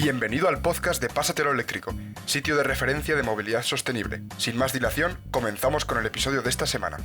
Bienvenido al podcast de Pásatelo Eléctrico, sitio de referencia de movilidad sostenible. Sin más dilación, comenzamos con el episodio de esta semana.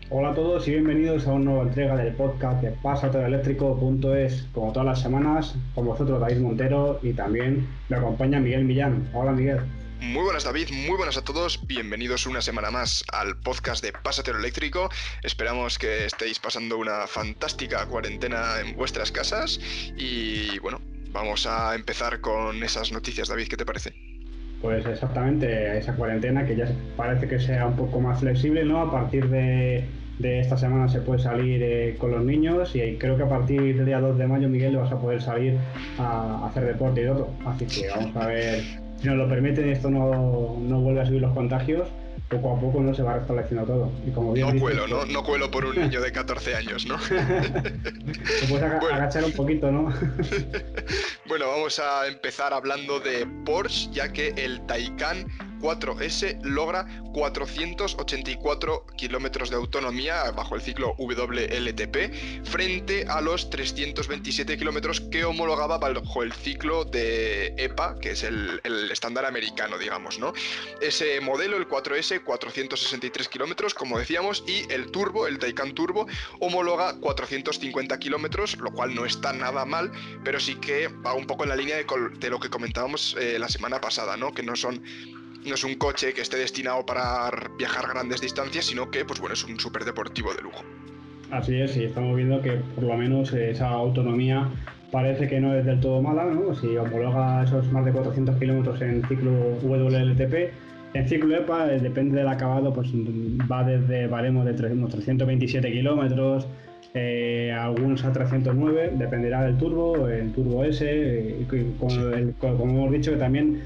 Hola a todos y bienvenidos a una nueva entrega del podcast de Pásateloeléctrico.es. Como todas las semanas, con vosotros David Montero y también me acompaña Miguel Millán. Hola Miguel. Muy buenas David, muy buenas a todos, bienvenidos una semana más al podcast de Pásatelo Eléctrico. Esperamos que estéis pasando una fantástica cuarentena en vuestras casas y bueno, vamos a empezar con esas noticias. David, ¿qué te parece? Pues exactamente, esa cuarentena que ya parece que sea un poco más flexible, ¿no? A partir de esta semana se puede salir con los niños y creo que a partir del día 2 de mayo, Miguel, vas a poder salir a hacer deporte y todo. Así que vamos a ver si nos lo permiten y esto no vuelve a subir los contagios. Poco a poco no se va restableciendo todo. Y como bien no cuelo, ¿no? No cuelo por un niño de 14 años, ¿no? Te puedes agachar un poquito, ¿no? Bueno, vamos a empezar hablando de Porsche, ya que el Taycan 4S logra 484 kilómetros de autonomía bajo el ciclo WLTP frente a los 327 kilómetros que homologaba bajo el ciclo de EPA, que es el estándar americano, digamos, ¿no? Ese modelo, el 4S, 463 kilómetros, como decíamos, y el Turbo, el Taycan Turbo, homologa 450 kilómetros, lo cual no está nada mal, pero sí que va un poco en la línea de lo que comentábamos la semana pasada, ¿no? Que no es un coche que esté destinado para viajar grandes distancias, sino que, pues bueno, es un superdeportivo de lujo. Así es, y estamos viendo que por lo menos esa autonomía parece que no es del todo mala, ¿no? Si homologa esos más de 400 kilómetros en ciclo WLTP, en ciclo EPA, depende del acabado, pues va desde baremos de unos 327 kilómetros, algunos a 309, dependerá del turbo, el Turbo S, como hemos dicho, que también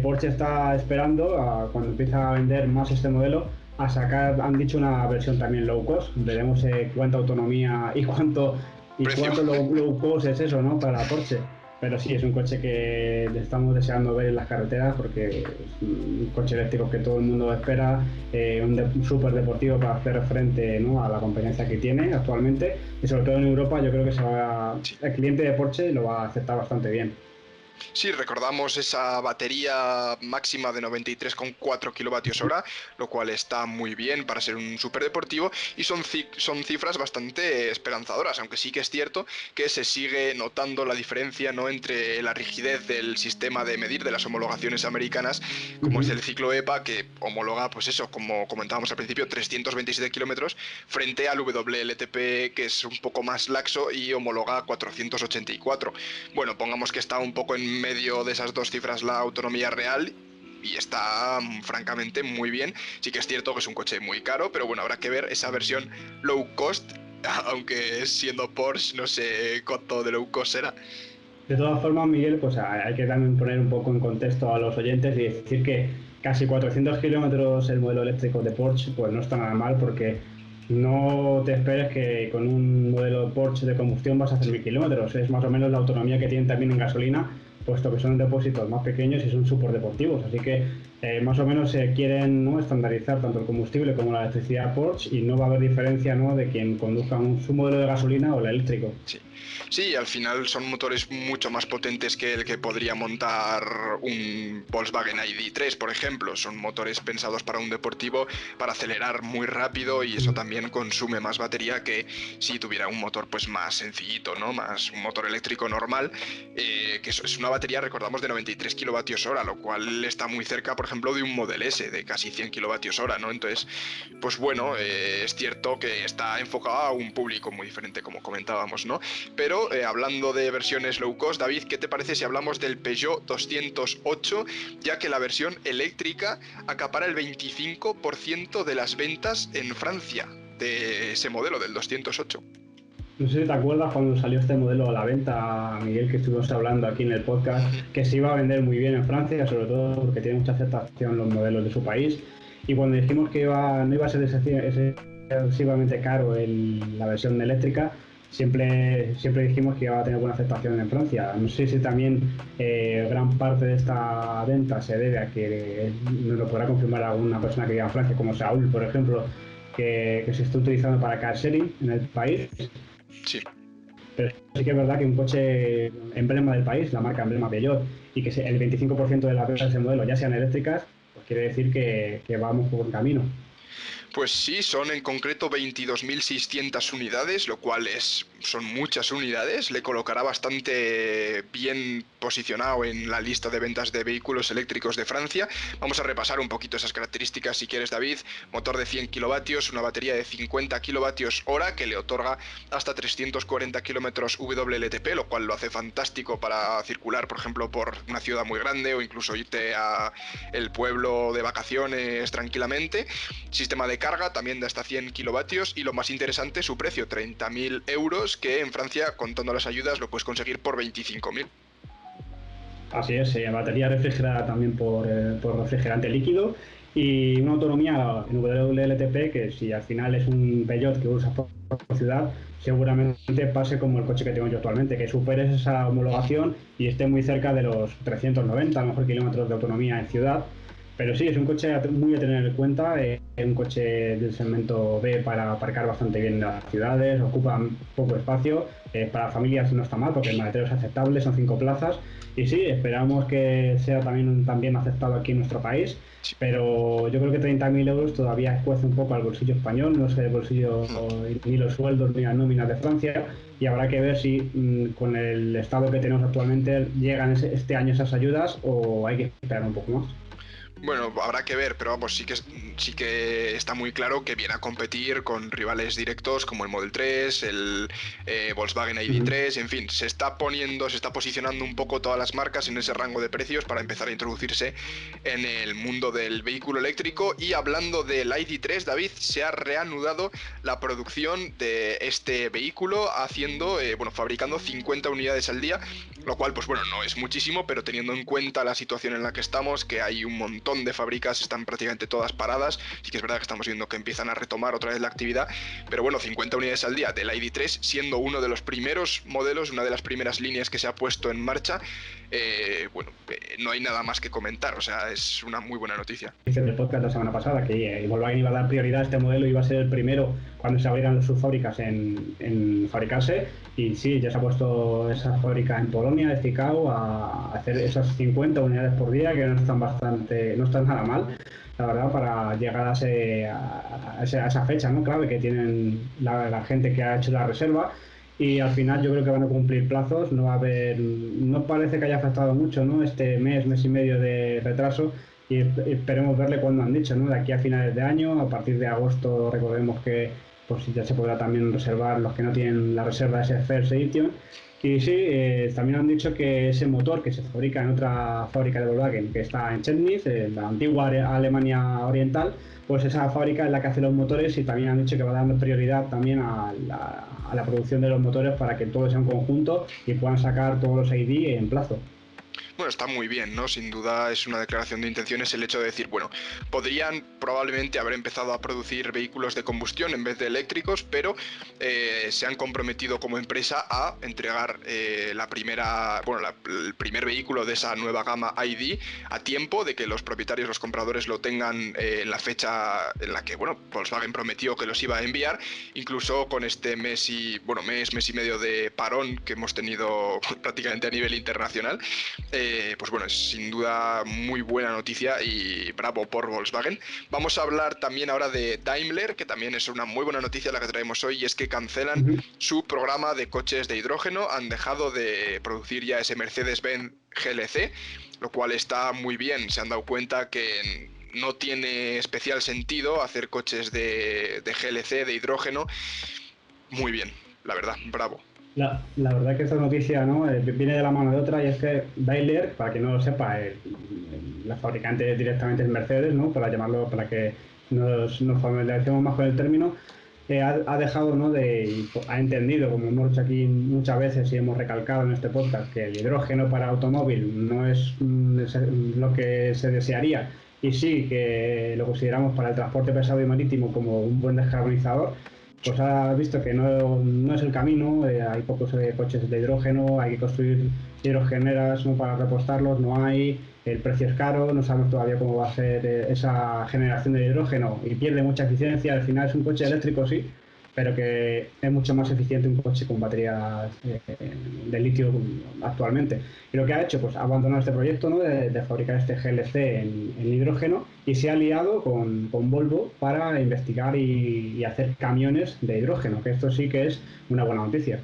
Porsche está esperando cuando empieza a vender más este modelo a sacar, han dicho, una versión también low cost. Veremos cuánta autonomía y cuánto low cost es eso, ¿no? Para Porsche. Pero sí, es un coche que estamos deseando ver en las carreteras porque es un coche eléctrico que todo el mundo espera, un súper deportivo para hacer frente, ¿no?, a la competencia que tiene actualmente, y sobre todo en Europa yo creo que el cliente de Porsche lo va a aceptar bastante bien. Sí, recordamos esa batería máxima de 93,4 kWh, lo cual está muy bien para ser un superdeportivo y son cifras bastante esperanzadoras, aunque sí que es cierto que se sigue notando la diferencia, ¿no?, entre la rigidez del sistema de medir de las homologaciones americanas, como es el ciclo EPA, que homologa, pues eso, como comentábamos al principio, 327 kilómetros, frente al WLTP, que es un poco más laxo y homologa 484. Bueno, pongamos que está un poco en medio de esas dos cifras la autonomía real y está francamente muy bien. Sí que es cierto que es un coche muy caro, pero bueno, habrá que ver esa versión low cost, aunque siendo Porsche no sé cuánto de low cost será. De todas formas, Miguel, pues hay que también poner un poco en contexto a los oyentes y decir que casi 400 kilómetros el modelo eléctrico de Porsche pues no está nada mal, porque no te esperes que con un modelo Porsche de combustión vas a hacer 1000 kilómetros. Es más o menos la autonomía que tienen también en gasolina, puesto que son depósitos más pequeños y son súper deportivos. Así que más o menos se quieren, ¿no?, estandarizar tanto el combustible como la electricidad Porsche, y no va a haber diferencia, ¿no?, de quien conduzca su modelo de gasolina o el eléctrico. Sí, al final son motores mucho más potentes que el que podría montar un Volkswagen ID.3, por ejemplo. Son motores pensados para un deportivo, para acelerar muy rápido, y eso también consume más batería que si tuviera un motor pues más sencillito, ¿no? Más un motor eléctrico normal, que es una batería, recordamos, de 93 kWh, lo cual está muy cerca, por ejemplo, de un Model S de casi 100 kWh, ¿no? Entonces, pues bueno, es cierto que está enfocado a un público muy diferente, como comentábamos, ¿no? Pero hablando de versiones low cost, David, ¿qué te parece si hablamos del Peugeot 208, ya que la versión eléctrica acapara el 25% de las ventas en Francia de ese modelo, del 208? No sé si te acuerdas cuando salió este modelo a la venta, Miguel, que estuvimos hablando aquí en el podcast, que se iba a vender muy bien en Francia, sobre todo porque tiene mucha aceptación los modelos de su país. Y cuando dijimos que no iba a ser excesivamente caro la versión eléctrica, siempre dijimos que iba a tener buena aceptación en Francia. No sé si también gran parte de esta venta se debe a que nos lo podrá confirmar alguna persona que viva en Francia, como Saúl, por ejemplo, que se está utilizando para car sharing en el país. Sí. Pero sí que es verdad que un coche emblema del país, la marca emblema Peugeot, y que el 25% de las ventas de ese modelo ya sean eléctricas, pues quiere decir que vamos por buen camino. Pues sí, son en concreto 22.600 unidades, lo cual son muchas unidades. Le colocará bastante bien posicionado en la lista de ventas de vehículos eléctricos de Francia. Vamos a repasar un poquito esas características si quieres, David. Motor de 100 kilovatios, una batería de 50 kilovatios hora que le otorga hasta 340 kilómetros WLTP, lo cual lo hace fantástico para circular, por ejemplo, por una ciudad muy grande o incluso irte a el pueblo de vacaciones tranquilamente. Sistema de carga también de hasta 100 kilovatios y lo más interesante, su precio, 30.000 euros, que en Francia, contando las ayudas, lo puedes conseguir por 25.000. Así es, batería refrigerada también por refrigerante líquido y una autonomía en WLTP que si al final es un Peugeot que usas por ciudad, seguramente pase como el coche que tengo yo actualmente, que superes esa homologación y esté muy cerca de los 390 a lo mejor kilómetros de autonomía en ciudad. Pero sí, es un coche muy a tener en cuenta, es un coche del segmento B para aparcar bastante bien en las ciudades, ocupa poco espacio, para familias no está mal porque el maletero es aceptable, son 5 plazas y sí, esperamos que sea también aceptado aquí en nuestro país, pero yo creo que 30.000 euros todavía escuece un poco al bolsillo español, no sé el bolsillo ni los sueldos ni las nóminas de Francia y habrá que ver si con el estado que tenemos actualmente llegan este año esas ayudas o hay que esperar un poco más. Bueno, habrá que ver, pero vamos, sí que está muy claro que viene a competir con rivales directos como el Model 3, el Volkswagen ID3, en fin, se está posicionando un poco todas las marcas en ese rango de precios para empezar a introducirse en el mundo del vehículo eléctrico. Y hablando del ID3, David, se ha reanudado la producción de este vehículo fabricando 50 unidades al día, lo cual, pues bueno, no es muchísimo, pero teniendo en cuenta la situación en la que estamos, que hay un montón de fábricas, están prácticamente todas paradas, sí que es verdad que estamos viendo que empiezan a retomar otra vez la actividad, pero bueno, 50 unidades al día del ID3, siendo uno de los primeros modelos, una de las primeras líneas que se ha puesto en marcha, no hay nada más que comentar, o sea, es una muy buena noticia. Dice del podcast la semana pasada que Volkswagen iba a dar prioridad a este modelo, iba a ser el primero cuando se abrieran sus fábricas en fabricarse y sí, ya se ha puesto esa fábrica en Polonia, de Zwickau, a hacer esas 50 unidades por día que no están nada mal, la verdad, para llegar a esa fecha, ¿no? Clave que tienen la gente que ha hecho la reserva. Y al final yo creo que van a cumplir plazos, no parece que haya afectado mucho, ¿no? Este mes y medio de retraso y esperemos verle cuando han dicho, ¿no? De aquí a finales de año, a partir de agosto recordemos que pues ya se podrá también reservar los que no tienen la reserva de ese First Edition. Y sí, también han dicho que ese motor que se fabrica en otra fábrica de Volkswagen, que está en Chemnitz, en la antigua Alemania Oriental, pues esa fábrica es la que hace los motores y también han dicho que va dando prioridad también a la producción de los motores para que todo sea un conjunto y puedan sacar todos los ID en plazo. Bueno, está muy bien, ¿no? Sin duda es una declaración de intenciones el hecho de decir, bueno, podrían probablemente haber empezado a producir vehículos de combustión en vez de eléctricos, pero se han comprometido como empresa a entregar el primer vehículo de esa nueva gama ID a tiempo de que los propietarios, los compradores lo tengan en la fecha en la que, bueno, Volkswagen prometió que los iba a enviar, incluso con este mes y medio de parón que hemos tenido prácticamente a nivel internacional. Pues bueno, es sin duda muy buena noticia y bravo por Volkswagen. Vamos a hablar también ahora de Daimler, que también es una muy buena noticia la que traemos hoy, y es que cancelan su programa de coches de hidrógeno, han dejado de producir ya ese Mercedes-Benz GLC, lo cual está muy bien, se han dado cuenta que no tiene especial sentido hacer coches de GLC, de hidrógeno. Muy bien, la verdad, bravo. La verdad que esta noticia, ¿no? Viene de la mano de otra y es que Daimler, para quien no lo sepa, la fabricante directamente es Mercedes, ¿no? Para llamarlo, para que nos familiaricemos más con el término, ha dejado, ¿no? Ha entendido, como hemos dicho aquí muchas veces y hemos recalcado en este podcast, que el hidrógeno para automóvil no es lo que se desearía y sí que lo consideramos para el transporte pesado y marítimo como un buen descarbonizador. pues ha visto que no es el camino, hay pocos coches de hidrógeno, hay que construir hidrogeneras, ¿no?, para repostarlos, no hay, el precio es caro, no sabemos todavía cómo va a ser esa generación de hidrógeno y pierde mucha eficiencia. Al final es un coche eléctrico, sí, pero que es mucho más eficiente un coche con baterías de litio actualmente. Y lo que ha hecho, pues ha abandonado este proyecto, ¿no?, de fabricar este GLC en hidrógeno, y se ha aliado con Volvo para investigar y hacer camiones de hidrógeno, que esto sí que es una buena noticia.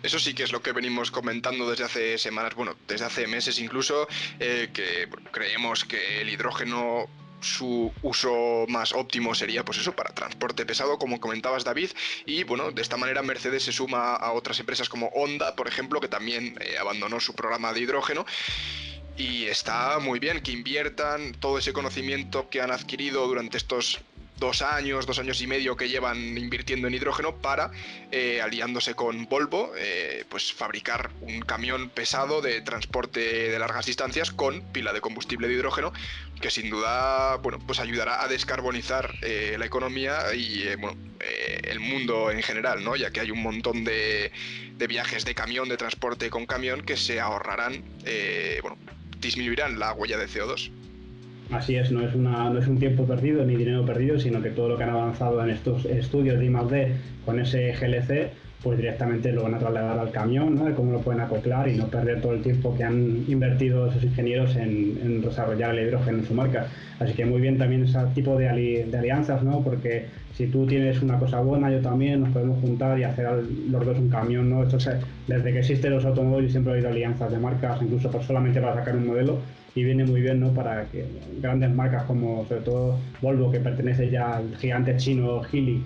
Eso sí que es lo que venimos comentando desde hace semanas, bueno, desde hace meses incluso, que bueno, creemos que el hidrógeno, su uso más óptimo sería pues eso, para transporte pesado, como comentabas, David, y bueno, de esta manera Mercedes se suma a otras empresas como Honda, por ejemplo, que también abandonó su programa de hidrógeno. Y está muy bien que inviertan todo ese conocimiento que han adquirido durante estos 2 años y medio que llevan invirtiendo en hidrógeno para, aliándose con Volvo, pues fabricar un camión pesado de transporte de largas distancias con pila de combustible de hidrógeno, que sin duda, bueno, pues ayudará a descarbonizar la economía y el mundo en general, ¿no? Ya que hay un montón de viajes de camión, de transporte con camión, que se ahorrarán, disminuirán la huella de CO2. Así es, no es un tiempo perdido ni dinero perdido, sino que todo lo que han avanzado en estos estudios de I+D con ese GLC, pues directamente lo van a trasladar al camión, ¿no?, de cómo lo pueden acoplar y no perder todo el tiempo que han invertido esos ingenieros en desarrollar el hidrógeno en su marca. Así que muy bien también ese tipo de alianzas, ¿no?, porque si tú tienes una cosa buena, yo también, nos podemos juntar y hacer los dos un camión, ¿no? Desde que existen los automóviles siempre ha habido alianzas de marcas, incluso solamente para sacar un modelo, y viene muy bien, ¿no?, para que grandes marcas como sobre todo Volvo, que pertenece ya al gigante chino Geely,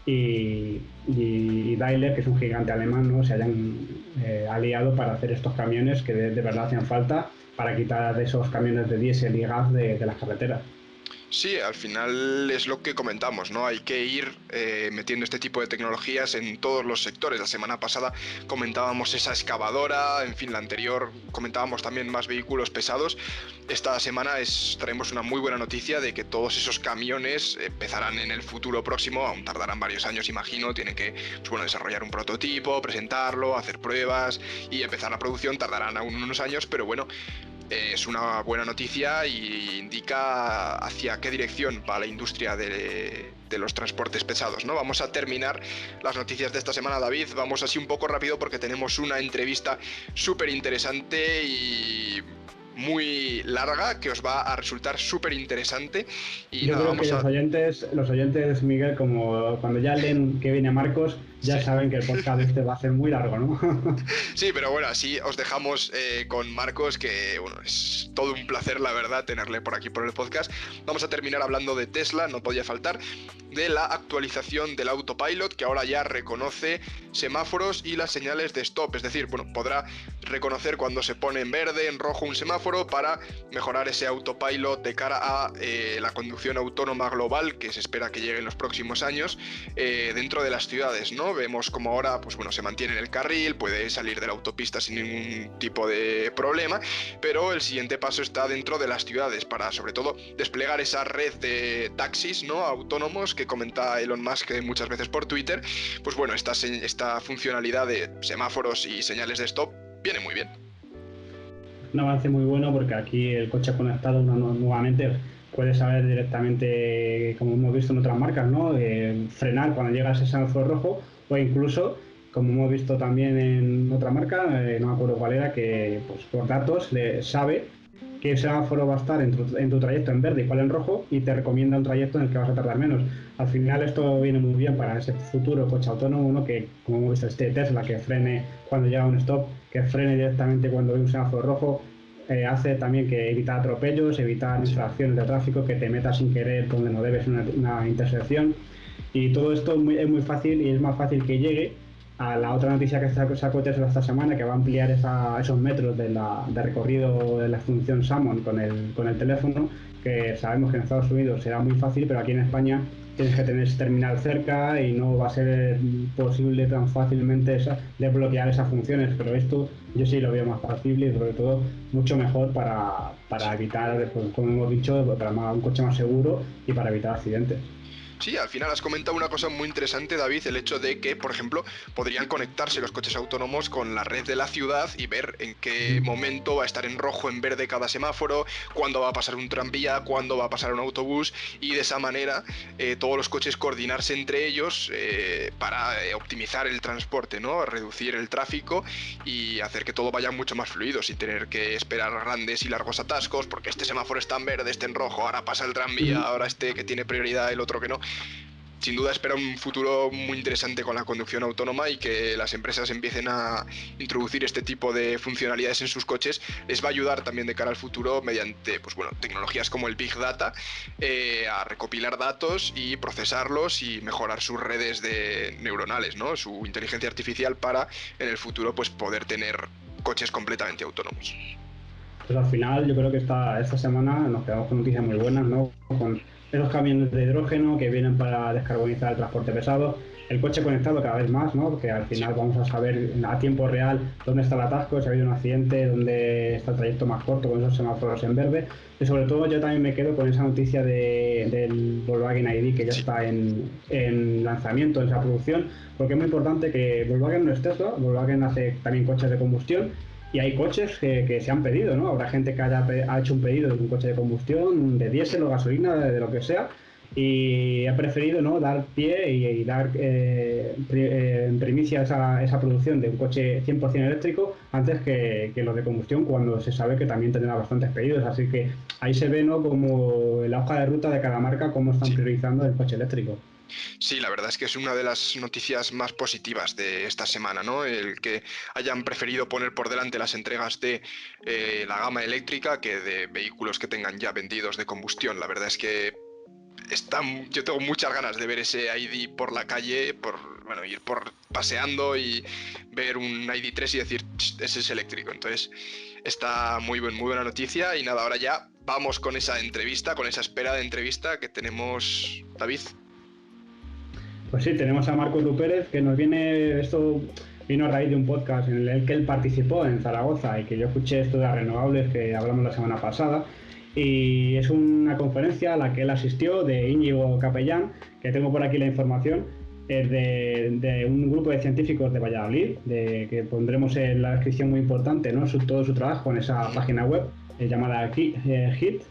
y Daimler, que es un gigante alemán, ¿no?, se hayan aliado para hacer estos camiones que de verdad hacen falta para quitar esos camiones de diésel y gas de las carreteras. Sí, al final es lo que comentamos, ¿no? Hay que ir metiendo este tipo de tecnologías en todos los sectores. La semana pasada comentábamos esa excavadora, en fin, la anterior comentábamos también más vehículos pesados. Esta semana traemos una muy buena noticia de que todos esos camiones empezarán en el futuro próximo, aún tardarán varios años, imagino, tienen que desarrollar un prototipo, presentarlo, hacer pruebas y empezar la producción, tardarán aún unos años, pero bueno, es una buena noticia y indica hacia qué dirección va la industria de los transportes pesados, ¿no? Vamos a terminar las noticias de esta semana, David. Vamos así un poco rápido porque tenemos una entrevista súper interesante y muy larga que os va a resultar súper interesante. Y Yo nada, creo que los oyentes, Miguel, como cuando ya leen que viene Marcos, ya Sí. saben que el podcast este va a ser muy largo, ¿no? Sí, pero bueno, así os dejamos con Marcos, que bueno, es todo un placer, la verdad, tenerle por aquí por el podcast. Vamos a terminar hablando de Tesla, no podía faltar, de la actualización del autopilot, que ahora ya reconoce semáforos y las señales de stop, es decir, bueno, podrá reconocer cuando se pone en verde, en rojo un semáforo para mejorar ese autopilot de cara a la conducción autónoma global que se espera que llegue en los próximos años dentro de las ciudades, ¿no? Vemos como ahora, pues bueno, se mantiene en el carril, puede salir de la autopista sin ningún tipo de problema, pero el siguiente paso está dentro de las ciudades para, sobre todo, desplegar esa red de taxis, ¿no?, autónomos que comenta Elon Musk muchas veces por Twitter. Pues bueno, esta funcionalidad de semáforos y señales de stop viene muy bien. Un avance muy bueno porque aquí el coche conectado nuevamente puede saber directamente, como hemos visto en otras marcas, ¿no?, frenar cuando llega ese semáforo rojo, o incluso, como hemos visto también en otra marca, no me acuerdo cuál era, que pues por datos sabe qué semáforo va a estar en tu trayecto en verde y cuál en rojo, y te recomienda un trayecto en el que vas a tardar menos. Al final esto viene muy bien para ese futuro coche autónomo, ¿no?, que como hemos visto este Tesla, que frene cuando llega a un stop, que frene directamente cuando ve un semáforo rojo, hace también que evitar atropellos, evitar infracciones de tráfico, que te metas sin querer donde no debes una intersección. Y todo esto es muy fácil, y es más fácil que llegue a la otra noticia que sacó Tesla esta semana, que va a ampliar esos metros de recorrido de la función Summon con el teléfono, que sabemos que en Estados Unidos será muy fácil, pero aquí en España tienes que tener ese terminal cerca y no va a ser posible tan fácilmente desbloquear esas funciones, pero esto yo sí lo veo más factible y sobre todo mucho mejor para evitar, pues, como hemos dicho, para un coche más seguro y para evitar accidentes. Sí, al final has comentado una cosa muy interesante, David, el hecho de que, por ejemplo, podrían conectarse los coches autónomos con la red de la ciudad y ver en qué momento va a estar en rojo, en verde cada semáforo, cuándo va a pasar un tranvía, cuándo va a pasar un autobús, y de esa manera todos los coches coordinarse entre ellos para optimizar el transporte, ¿no? Reducir el tráfico y hacer que todo vaya mucho más fluido, sin tener que esperar grandes y largos atascos, porque este semáforo está en verde, este en rojo, ahora pasa el tranvía, ahora este que tiene prioridad, el otro que no. Sin duda espera un futuro muy interesante con la conducción autónoma, y que las empresas empiecen a introducir este tipo de funcionalidades en sus coches les va a ayudar también de cara al futuro mediante tecnologías como el Big Data, a recopilar datos y procesarlos y mejorar sus redes neuronales, ¿no? Su inteligencia artificial, para en el futuro pues poder tener coches completamente autónomos. Pues al final yo creo que esta semana nos quedamos con noticias muy buenas, ¿no? Con esos camiones de hidrógeno que vienen para descarbonizar el transporte pesado, el coche conectado cada vez más, ¿no? Porque al final vamos a saber a tiempo real dónde está el atasco, si ha habido un accidente, dónde está el trayecto más corto con esos semáforos en verde. Y sobre todo yo también me quedo con esa noticia del Volkswagen ID, que ya está en lanzamiento, en esa producción, porque es muy importante que Volkswagen no es Tesla, Volkswagen hace también coches de combustión. Y hay coches que se han pedido, ¿no? Habrá gente que ha hecho un pedido de un coche de combustión, de diésel o gasolina, de lo que sea, y ha preferido, ¿no?, dar pie y dar en primicia esa producción de un coche 100% eléctrico antes que los de combustión, cuando se sabe que también tendrá bastantes pedidos. Así que ahí se ve, ¿no?, como en la hoja de ruta de cada marca cómo están priorizando el coche eléctrico. Sí, la verdad es que es una de las noticias más positivas de esta semana, ¿no? El que hayan preferido poner por delante las entregas de la gama eléctrica que de vehículos que tengan ya vendidos de combustión. La verdad es que yo tengo muchas ganas de ver ese ID por la calle, ir paseando y ver un ID3 y decir, ese es eléctrico. Entonces está muy buena noticia. Y nada, ahora ya vamos con esa entrevista, con esa espera de entrevista que tenemos, David. Pues sí, tenemos a Marcos Rupérez, que vino a raíz de un podcast en el que él participó en Zaragoza y que yo escuché, esto de las renovables que hablamos la semana pasada, y es una conferencia a la que él asistió de Íñigo Capellán, que tengo por aquí la información, es de un grupo de científicos de Valladolid, que pondremos en la descripción, muy importante, ¿no?, todo su trabajo en esa página web llamada HIT.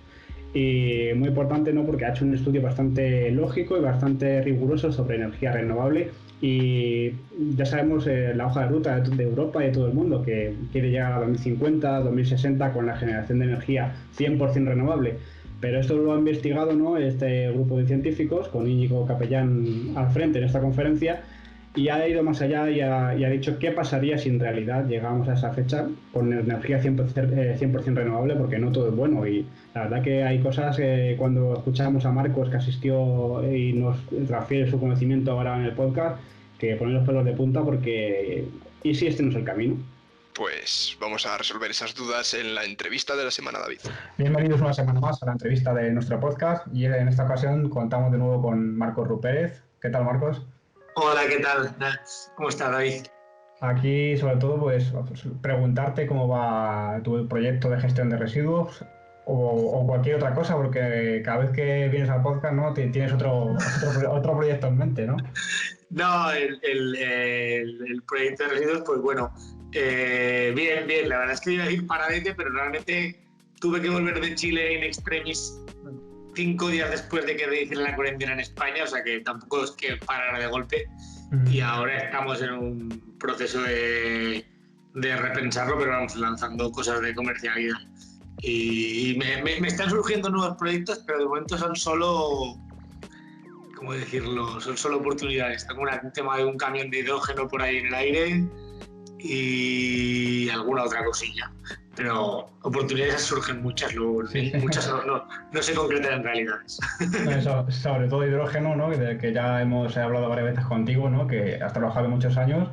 Y muy importante, ¿no?, porque ha hecho un estudio bastante lógico y bastante riguroso sobre energía renovable, y ya sabemos la hoja de ruta de Europa y de todo el mundo, que quiere llegar a 2050, 2060 con la generación de energía 100% renovable. Pero esto lo ha investigado, ¿no?, este grupo de científicos, con Íñigo Capellán al frente en esta conferencia, y ha ido más allá y ha dicho qué pasaría si en realidad llegamos a esa fecha con energía 100% renovable, porque no todo es bueno. Y la verdad que hay cosas, cuando escuchamos a Marcos, que asistió y nos transfiere su conocimiento ahora en el podcast, que ponen los pelos de punta, porque ¿y si este no es el camino? Pues vamos a resolver esas dudas en la entrevista de la semana, David. Bienvenidos una semana más a la entrevista de nuestro podcast, y en esta ocasión contamos de nuevo con Marcos Rupérez. ¿Qué tal, Marcos? Hola, ¿qué tal? ¿Cómo estás, David? Aquí, sobre todo, pues preguntarte cómo va tu proyecto de gestión de residuos o cualquier otra cosa, porque cada vez que vienes al podcast, ¿no?, tienes otro proyecto en mente, ¿no? No, el proyecto de residuos, pues bueno, bien. La verdad es que iba a ir paradete, pero realmente tuve que volver de Chile in extremis 5 días después de que hicieran la cuarentena en España, o sea que tampoco es que parara de golpe. Y ahora estamos en un proceso de repensarlo, pero vamos lanzando cosas de comercialidad. Y me están surgiendo nuevos proyectos, pero de momento son solo, ¿cómo decirlo? Son solo oportunidades. Tengo un tema de un camión de hidrógeno por ahí en el aire y alguna otra cosilla. Pero oportunidades surgen muchas, muchas no se concretan en realidades. Sobre todo hidrógeno, ¿no?, de que ya hemos hablado varias veces contigo, ¿no?, que has trabajado muchos años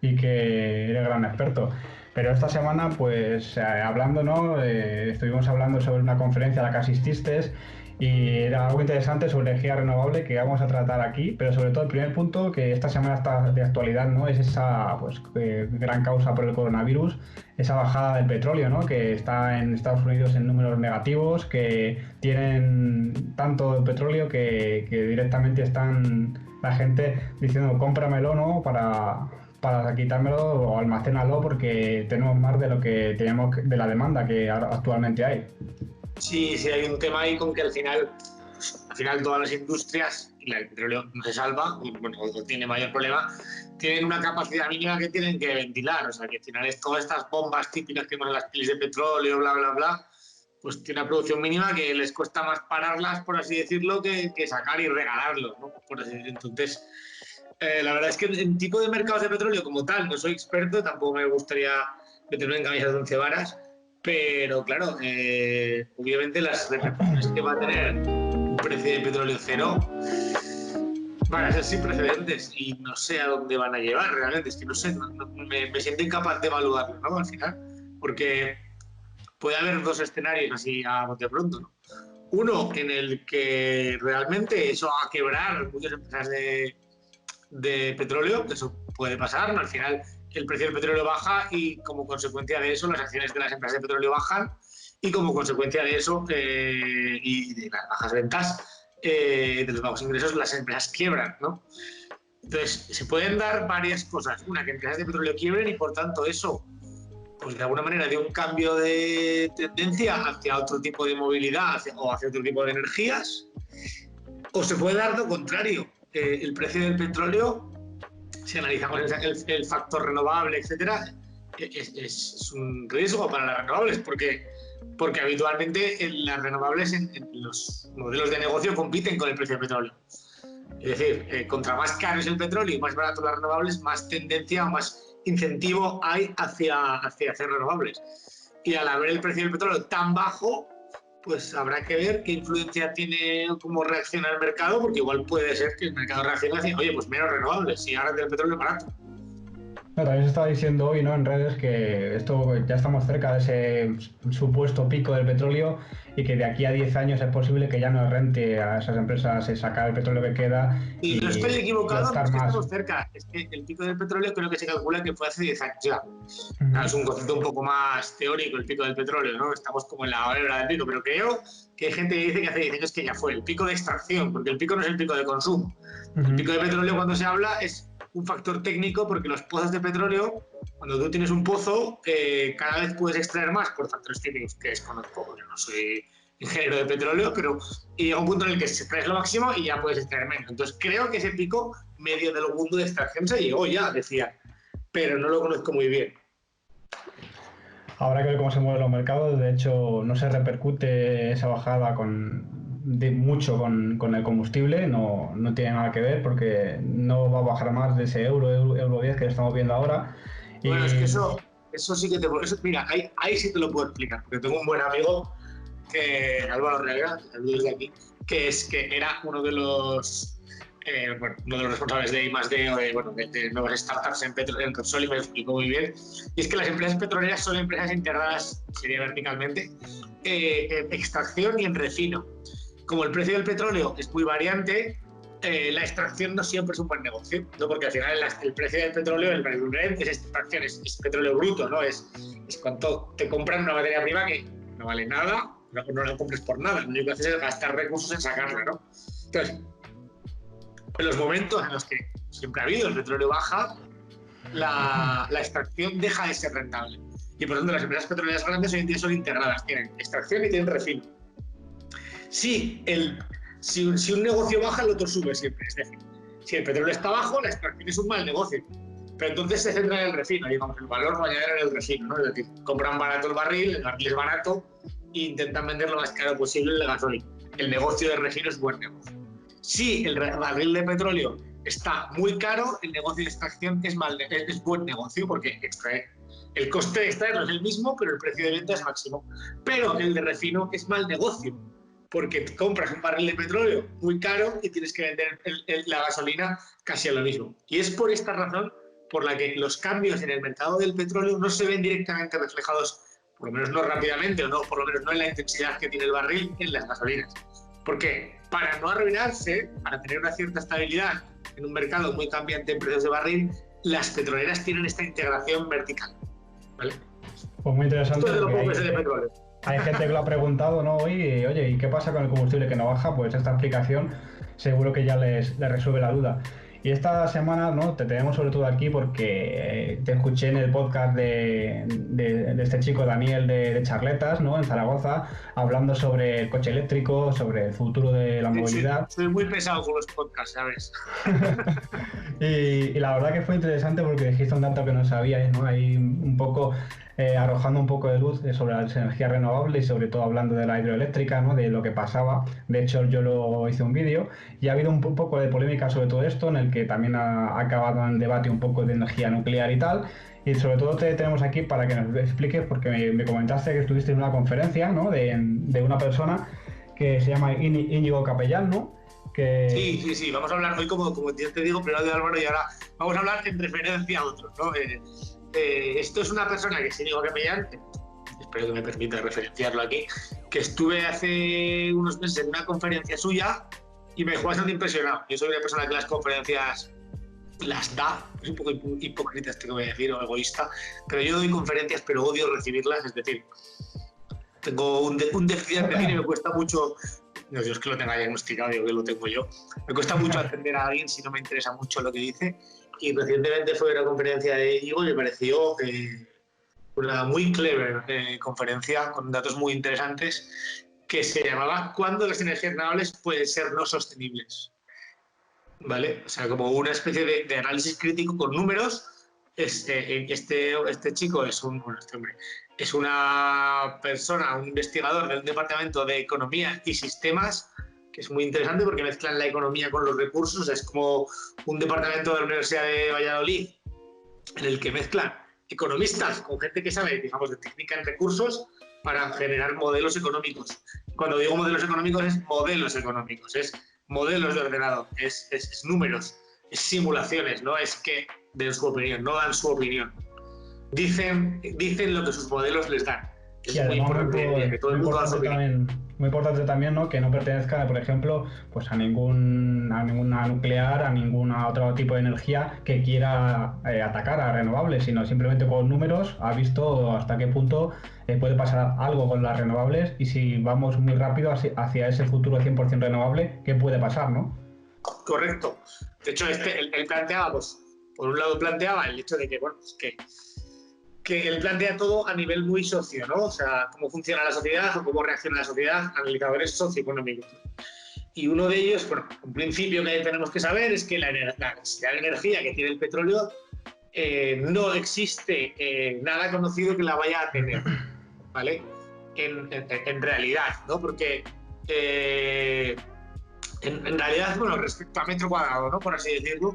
y que eres gran experto. Pero esta semana, pues hablando, ¿no?, estuvimos hablando sobre una conferencia a la que asististe, Y era algo interesante sobre energía renovable que vamos a tratar aquí, pero sobre todo el primer punto que esta semana está de actualidad, ¿no? Es esa pues, gran causa por el coronavirus, esa bajada del petróleo, ¿no? Que está en Estados Unidos en números negativos, que tienen tanto petróleo que directamente están la gente diciendo cómpramelo, ¿no? Para quitármelo o almacénalo porque tenemos más de lo que tenemos de la demanda que actualmente hay. Sí, hay un tema ahí con que al final todas las industrias, y el petróleo no se salva, bueno, no tiene mayor problema, tienen una capacidad mínima que tienen que ventilar. O sea, que al final es todas estas bombas típicas que vemos en las piles de petróleo, bla, bla, bla, pues tiene una producción mínima que les cuesta más pararlas, por así decirlo, que sacar y regalarlos, ¿no? Por así decirlo. Entonces, la verdad es que en tipo de mercados de petróleo como tal no soy experto, tampoco me gustaría meterme en camisas de 11 varas, pero claro, obviamente las repercusiones que va a tener un precio de petróleo cero van a ser sin precedentes y no sé a dónde van a llevar realmente. Es que no sé, me siento incapaz de evaluarlo, ¿no? Al final, porque puede haber dos escenarios así a bote pronto, ¿no? Uno en el que realmente eso va a quebrar muchas empresas de petróleo, eso puede pasar, ¿no? Al final el precio del petróleo baja y como consecuencia de eso las acciones de las empresas de petróleo bajan y como consecuencia de eso y de las bajas ventas, de los bajos ingresos, las empresas quiebran, ¿no? Entonces se pueden dar varias cosas. Una, que empresas de petróleo quiebren y por tanto eso, pues de alguna manera de un cambio de tendencia hacia otro tipo de movilidad o hacia otro tipo de energías, o se puede dar lo contrario. El precio del petróleo, si analizamos el factor renovable, etcétera, es un riesgo para las renovables porque habitualmente las renovables en los modelos de negocio compiten con el precio del petróleo. Es decir, contra más caro es el petróleo y más barato las renovables, más tendencia o más incentivo hay hacia hacer renovables. Y al haber el precio del petróleo tan bajo, pues habrá que ver qué influencia tiene, cómo reacciona el mercado, porque igual puede ser que el mercado reaccione y diga, oye, pues menos renovables, y ahora el petróleo es barato. No, también se estaba diciendo hoy, ¿no?, en redes que esto ya estamos cerca de ese supuesto pico del petróleo y que de aquí a 10 años es posible que ya no rente a esas empresas sacar el petróleo que queda. Y no estoy equivocado, no es que estamos cerca. Es que el pico del petróleo creo que se calcula que fue hace 10 años ya. Es un concepto un poco más teórico el pico del petróleo, ¿no? Estamos como en la hora del pico, pero creo que hay gente que dice que hace 10 años que ya fue el pico de extracción, porque el pico no es el pico de consumo. El pico de petróleo cuando se habla es un factor técnico porque los pozos de petróleo, cuando tú tienes un pozo, cada vez puedes extraer más por factores técnicos que desconozco. Yo no soy ingeniero de petróleo, pero llega un punto en el que se extrae lo máximo y ya puedes extraer menos. Entonces creo que ese pico medio del mundo de extracción se llegó ya, decía, pero no lo conozco muy bien. Habrá que ver cómo se mueven los mercados. De hecho, no se repercute esa bajada mucho con el combustible, no tiene nada que ver porque no va a bajar más de ese euro 10 que estamos viendo ahora. Bueno, es que eso sí que mira, ahí sí te lo puedo explicar, porque tengo un buen amigo, Álvaro Reguera, desde aquí, que era uno de los responsables de I+D o de nuevas startups en Repsol, y me lo explicó muy bien. Y es que las empresas petroleras son empresas integradas, sería verticalmente, en extracción y en refino. Como el precio del petróleo es muy variante, la extracción no siempre es un buen negocio, ¿no? Porque al final el precio del petróleo, el Brent, es extracción, es petróleo bruto, ¿no? Es cuando te compran una materia prima que no vale nada, no la compres por nada, lo único que haces es gastar recursos en sacarla, ¿no? Entonces, en los momentos en los que siempre ha habido, el petróleo baja, la extracción deja de ser rentable. Y por lo tanto, las empresas petroleras grandes hoy en día son integradas, tienen extracción y tienen refino. Si un negocio baja, el otro sube siempre. Es decir, si el petróleo está bajo, la extracción es un mal negocio. Pero entonces se centra en el refino, digamos, el valor va a llegar en el refino, ¿no? Es decir, compran barato el barril es barato e intentan vender lo más caro posible en la gasolina. El negocio de refino es buen negocio. Si el barril de petróleo está muy caro, el negocio de extracción es buen negocio porque el coste de extraerlo es el mismo, pero el precio de venta es máximo. Pero el de refino es mal negocio porque compras un barril de petróleo muy caro y tienes que vender la gasolina casi a lo mismo. Y es por esta razón por la que los cambios en el mercado del petróleo no se ven directamente reflejados, por lo menos no rápidamente, o no, por lo menos no en la intensidad que tiene el barril en las gasolinas. Porque para no arruinarse, para tener una cierta estabilidad en un mercado muy cambiante en precios de barril, las petroleras tienen esta integración vertical, ¿vale? Pues muy interesante. Esto es de los buques de petróleo. Hay gente que lo ha preguntado, ¿no? Oye, ¿y qué pasa con el combustible que no baja? Pues esta explicación seguro que ya les resuelve la duda. Y esta semana, ¿no? Te tenemos sobre todo aquí porque te escuché en el podcast de este chico Daniel de Charletas, ¿no? En Zaragoza, hablando sobre el coche eléctrico, sobre el futuro de la movilidad. Soy muy pesado con los podcasts, ¿sabes? y la verdad que fue interesante porque dijiste un dato que no sabía, ¿no? Ahí un poco arrojando un poco de luz sobre las energías renovables y sobre todo hablando de la hidroeléctrica, ¿no? De lo que pasaba. De hecho, yo lo hice un vídeo y ha habido un poco de polémica sobre todo esto, en el que también ha acabado en debate un poco de energía nuclear y tal. Y sobre todo te tenemos aquí para que nos expliques, porque me comentaste que estuviste en una conferencia, ¿no? de una persona que se llama Íñigo Capellán, ¿no? Que... Sí. Vamos a hablar hoy, como yo te digo, primero de Álvaro, y ahora vamos a hablar en referencia a otros, ¿no? Esto es una persona que es Íñigo Capellán, espero que me permita referenciarlo aquí, que estuve hace unos meses en una conferencia suya y me dejó bastante impresionado. Yo soy una persona que las conferencias las da, es un poco hipócrita esto que voy a decir, o egoísta, pero yo doy conferencias pero odio recibirlas, es decir, tengo un déficit de atención y me cuesta mucho, no digo que lo tenga diagnosticado, digo que lo tengo yo, me cuesta mucho atender a alguien si no me interesa mucho lo que dice, y recientemente fue una conferencia de Íñigo y me pareció una muy clever conferencia con datos muy interesantes que se llamaba ¿Cuándo las energías renovables pueden ser no sostenibles? ¿Vale? O sea, como una especie de análisis crítico con números. Este chico es es una persona, un investigador del Departamento de Economía y Sistemas, que es muy interesante porque mezclan la economía con los recursos. Es como un departamento de la Universidad de Valladolid en el que mezclan economistas con gente que sabe, digamos, de técnica en recursos para generar modelos económicos. Cuando digo modelos económicos, es modelos económicos, es modelos de ordenador, es números, es simulaciones, no es que den su opinión, no dan su opinión. Dicen lo que sus modelos les dan. Que y es muy importante que todo el mundo da su opinión. Muy importante también, ¿no? Que no pertenezca, por ejemplo, pues a ninguna nuclear, a ningún otro tipo de energía que quiera atacar a renovables, sino simplemente con números ha visto hasta qué punto puede pasar algo con las renovables y si vamos muy rápido hacia ese futuro 100% renovable, ¿qué puede pasar, no? Correcto. De hecho, él planteaba, pues, por un lado planteaba el hecho de que, bueno, pues que él plantea todo a nivel muy socio, ¿no? O sea, cómo funciona la sociedad o cómo reacciona la sociedad, analizadores socioeconómicos. Y uno de ellos, bueno, un principio que tenemos que saber es que la necesidad de energía que tiene el petróleo no existe nada conocido que la vaya a tener, ¿vale? En realidad, ¿no? Porque en realidad, bueno, respecto a metro cuadrado, ¿no? Por así decirlo,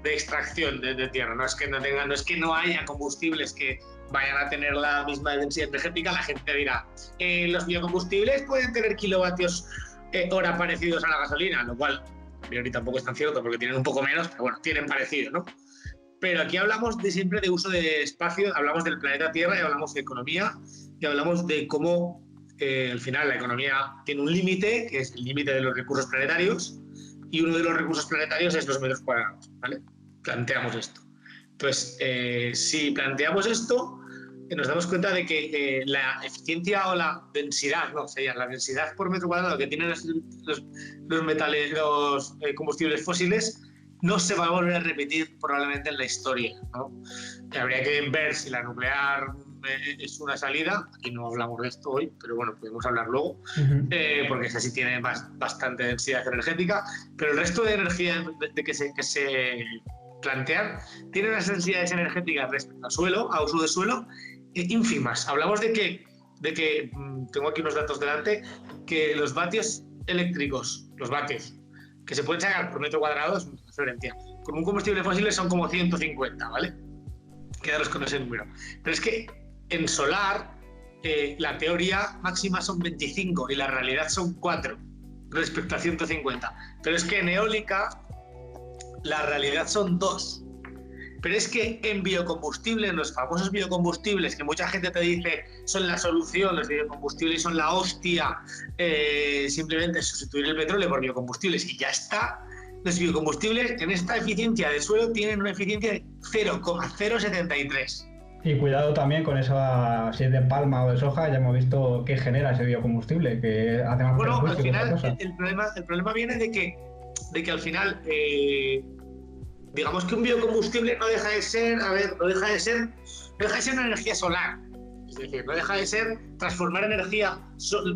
de extracción de tierra, no es que no haya combustibles que vayan a tener la misma densidad energética, la gente dirá, los biocombustibles pueden tener kilovatios hora parecidos a la gasolina, lo cual a priori tampoco es tan cierto porque tienen un poco menos, pero bueno, tienen parecido, ¿no? Pero aquí hablamos siempre de uso de espacio, hablamos del planeta Tierra y hablamos de economía y hablamos de cómo al final la economía tiene un límite, que es el límite de los recursos planetarios, y uno de los recursos planetarios es los metros cuadrados, ¿vale? Planteamos esto. Entonces, si planteamos esto, nos damos cuenta de que la eficiencia o la densidad, no, sería la densidad por metro cuadrado que tienen los metales, los combustibles fósiles, no se va a volver a repetir probablemente en la historia, ¿no? Habría que ver si la nuclear es una salida. Aquí no hablamos de esto hoy, pero bueno, podemos hablar luego, porque esa sí tiene bastante densidad energética, pero el resto de energía que se plantean tiene unas densidades energéticas respecto al suelo, a uso de suelo, ínfimas. Hablamos de que tengo aquí unos datos delante, que los vatios eléctricos, los vatios que se pueden sacar por metro cuadrado es una referencia. Con un combustible fósil son como 150, ¿vale? Quedaros con ese número. Pero es que en solar la teoría máxima son 25 y la realidad son 4 respecto a 150. Pero es que en eólica la realidad son 2. Pero es que en biocombustibles, en los famosos biocombustibles, que mucha gente te dice son la solución, los biocombustibles son la hostia, simplemente sustituir el petróleo por biocombustibles y ya está. Los biocombustibles en esta eficiencia de suelo tienen una eficiencia de 0,073. Y cuidado también con esa, si es de palma o de soja, ya hemos visto qué genera ese biocombustible, que hace más Bueno, al perjuicio que otra final cosa. el problema viene de que al final, digamos que un biocombustible no deja de ser una energía solar. Es decir, no deja de ser transformar energía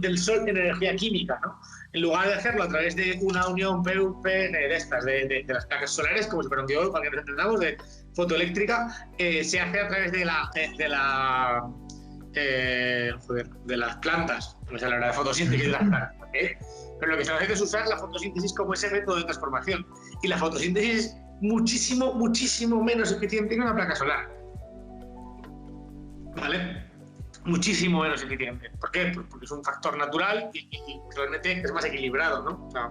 del sol en energía química, ¿no? En lugar de hacerlo a través de una unión PV de estas, de las placas solares, como si fuera un diodo, para que nos entendamos, de fotoeléctrica, se hace a través de las plantas, no sé la verdad, de fotosíntesis de las plantas, ¿eh? Pero lo que se hace es usar la fotosíntesis como ese método de transformación. Y la fotosíntesis es muchísimo, muchísimo menos eficiente que una placa solar. ¿Vale? Muchísimo menos eficiente. ¿Por qué? Pues porque es un factor natural y realmente es más equilibrado, ¿no? O sea,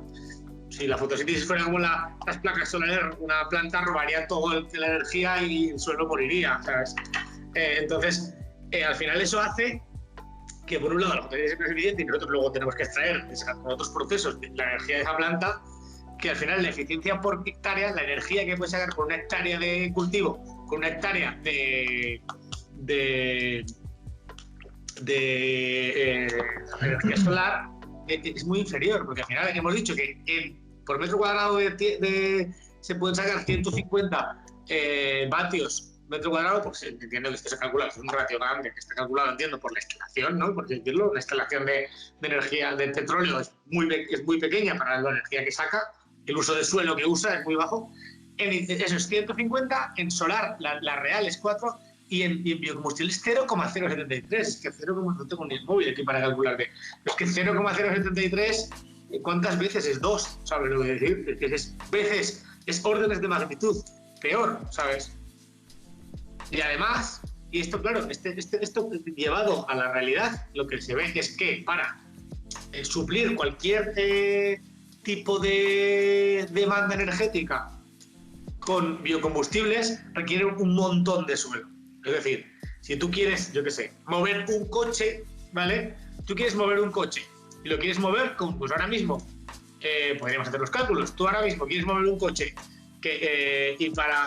si la fotosíntesis fuera como las placas solares, una planta robaría toda la energía y el suelo moriría, ¿sabes? Entonces, al final eso hace que, por un lado, la fotosíntesis es eficiente y nosotros luego tenemos que extraer con otros procesos la energía de esa planta, que al final la eficiencia por hectárea, la energía que puedes sacar con una hectárea de cultivo, con una hectárea de energía solar, es muy inferior, porque al final hemos dicho que por metro cuadrado se pueden sacar 150 vatios metro cuadrado, pues entiendo que esto se calcula, es un ratio grande, que está calculado, entiendo, por la instalación, ¿no? Por decirlo, la instalación de energía del petróleo es muy pequeña para la energía que saca, el uso de suelo que usa es muy bajo, eso es 150, en solar la real es 4, y en biocombustible es 0,073, es que 0, no tengo ni el móvil aquí para calcularme, es que 0,073, ¿cuántas veces es 2? ¿Sabes lo que decir? Es que es veces, es órdenes de magnitud peor, ¿sabes? Y además, y esto claro, esto llevado a la realidad, lo que se ve es que para suplir cualquier tipo de demanda energética con biocombustibles requiere un montón de suelo. Es decir, si tú quieres, yo qué sé, mover un coche, ¿vale? Tú quieres mover un coche y lo quieres mover, pues ahora mismo, podríamos hacer los cálculos, tú ahora mismo quieres mover un coche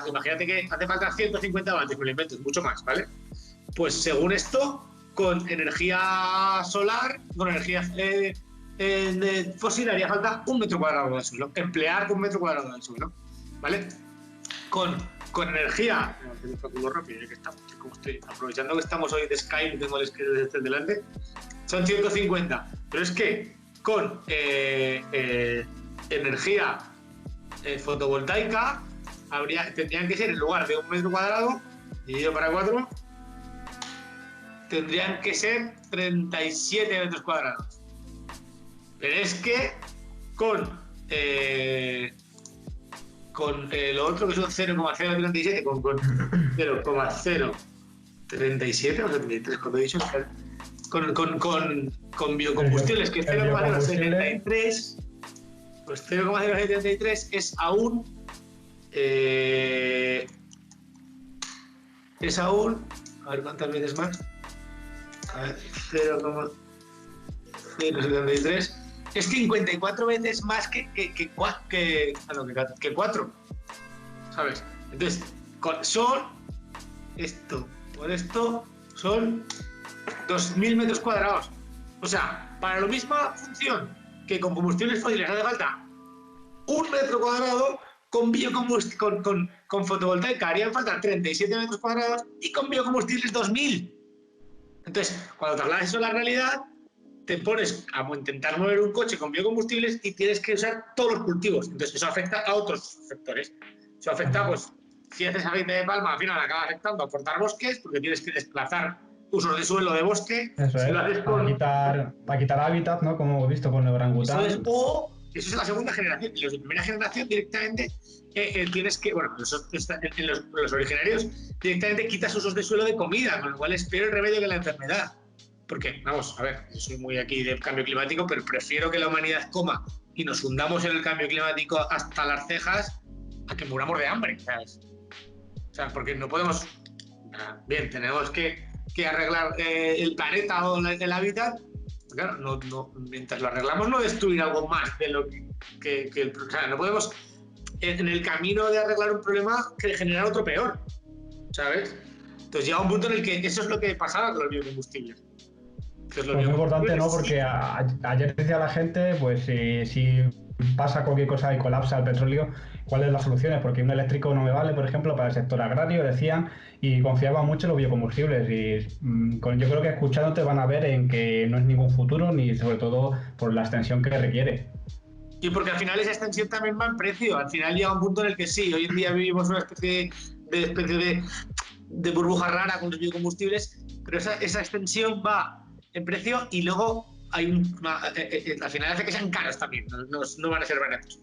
imagínate que hace falta 150 vatios, me lo invento, mucho más, ¿vale? Pues según esto, con energía solar, con energía fósil haría falta 1 metro cuadrado de suelo, emplear 1 metro cuadrado de suelo, ¿vale? Con energía, rápido, ya que estamos, como estoy aprovechando que estamos hoy de Skype y tengo el Skype delante, son 150, pero es que con energía fotovoltaica tendrían que ser, en lugar de 1 metro cuadrado dividido para 4, tendrían que ser 37 metros cuadrados. Pero es que con lo otro que son 0,037, con 0,037 o 73, como he dicho, con biocombustibles, que es 0,073, pues 0,073 es aún, a ver cuántas veces más, a ver, 0,073 es 54 veces más que 4, ¿sabes? Entonces, por esto son 2.000 metros cuadrados. O sea, para la misma función que con combustibles fósiles hace falta 1 metro cuadrado, con fotovoltaica harían falta 37 metros cuadrados y con biocombustibles 2.000. Entonces, cuando trasladas eso a la realidad, te pones a intentar mover un coche con biocombustibles y tienes que usar todos los cultivos. Entonces, eso afecta a otros sectores. Eso afecta, pues, si haces aceite de palma, al final acaba afectando a cortar bosques, porque tienes que desplazar usos de suelo de bosque. Eso si es, lo haces para quitar hábitat, ¿no? Como hemos visto con el orangután. Eso es la segunda generación. En la primera generación directamente tienes que, bueno, en los originarios directamente quitas usos de suelo de comida, con lo cual es peor el remedio que la enfermedad. Porque, vamos, a ver, yo soy muy aquí de cambio climático, pero prefiero que la humanidad coma y nos hundamos en el cambio climático hasta las cejas a que muramos de hambre, ¿sabes? O sea, porque no podemos... Bien, tenemos que arreglar el planeta o el hábitat. Claro, mientras lo arreglamos no destruir algo más de lo que el... O sea, no podemos en el camino de arreglar un problema generar otro peor, ¿sabes? Entonces llega un punto en el que eso es lo que pasaba con los biocombustibles. Es muy importante, ¿no? Porque ayer decía la gente, pues si pasa cualquier cosa y colapsa el petróleo, ¿cuáles son las soluciones? Porque un eléctrico no me vale, por ejemplo, para el sector agrario, decían, y confiaban mucho en los biocombustibles. Y yo creo que escuchándote van a ver en que no es ningún futuro, ni sobre todo por la extensión que requiere. Y porque al final esa extensión también va en precio. Al final llega un punto en el que sí, hoy en día vivimos una especie de burbuja rara con los biocombustibles, pero esa extensión va en precio y luego hay al final hace que sean caros también, no van a ser baratos.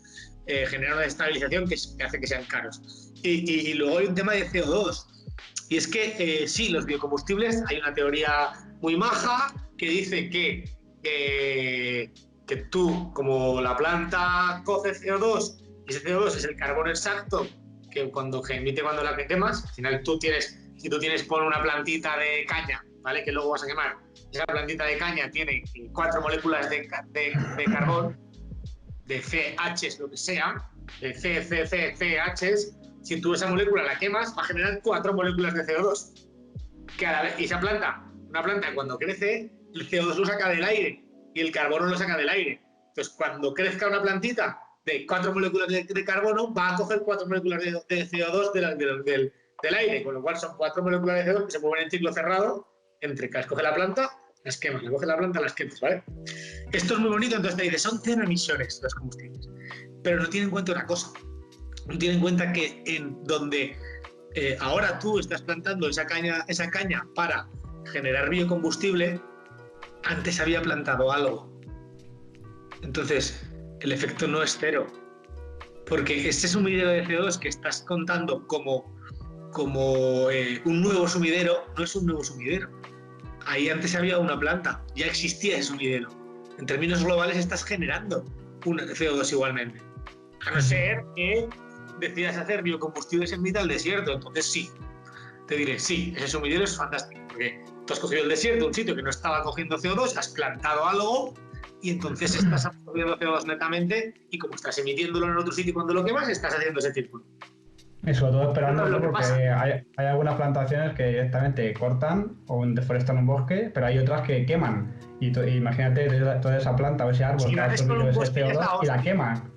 Genera una estabilización que hace que sean caros. Y luego hay un tema de CO2. Y es que sí, los biocombustibles, hay una teoría muy maja que dice que tú, como la planta coge CO2, y ese CO2 es el carbono exacto que emite cuando la quemas, al final si tú tienes por una plantita de caña, ¿vale? Que luego vas a quemar, esa plantita de caña tiene 4 moléculas de carbón, de CH, lo que sea, de CH, si tú esa molécula la quemas, va a generar 4 moléculas de CO2. Que a la vez, y esa una planta cuando crece, el CO2 lo saca del aire y el carbono lo saca del aire. Entonces, cuando crezca una plantita de 4 moléculas de carbono, va a coger 4 moléculas de CO2 del aire, con lo cual son 4 moléculas de CO2 que se mueven en ciclo cerrado, entre que las coge la planta, las quemas, la coge la planta, las quemas, ¿vale? Esto es muy bonito, entonces te dice, son 100 emisiones los combustibles, pero no tiene en cuenta una cosa, no tiene en cuenta que en donde ahora tú estás plantando esa caña para generar biocombustible, antes había plantado algo. Entonces, el efecto no es cero, porque ese sumidero de CO2 que estás contando como un nuevo sumidero, no es un nuevo sumidero. Ahí antes había una planta, ya existía ese sumidero. En términos globales estás generando un CO2 igualmente. A no ser que decidas hacer biocombustibles en mitad del desierto, entonces sí. Te diré, sí, ese sumidero es fantástico, porque tú has cogido el desierto, un sitio que no estaba cogiendo CO2, has plantado algo y entonces estás absorbiendo CO2 netamente y como estás emitiéndolo en otro sitio cuando lo quemas, estás haciendo ese círculo. Y sobre todo esperando, porque hay algunas plantaciones que directamente cortan o deforestan un bosque, pero hay otras que queman. Y imagínate toda esa planta o ese árbol que ha absorbido ese CO2 y la queman.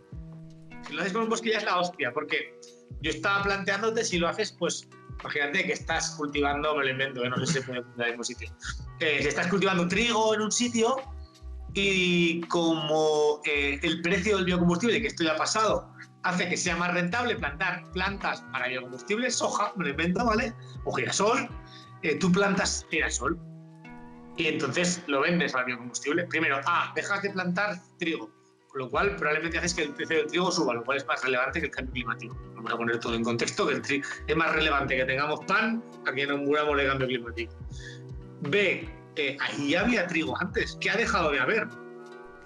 Si lo haces con un bosque ya es la hostia, porque yo estaba planteándote si lo haces, pues imagínate que estás cultivando, me lo invento, no sé si se puede cultivar en el mismo sitio. Si estás cultivando trigo en un sitio y como el precio del biocombustible, que esto ya ha pasado, hace que sea más rentable plantar plantas para biocombustible, soja, me lo invento, ¿vale? O girasol, tú plantas girasol y entonces lo vendes al biocombustible. Primero, dejas de plantar trigo, con lo cual probablemente haces que el precio del trigo suba, lo cual es más relevante que el cambio climático. Vamos a poner todo en contexto, que es más relevante que tengamos pan a que nos muramos de cambio climático. B, ahí ya había trigo antes, que ha dejado de haber,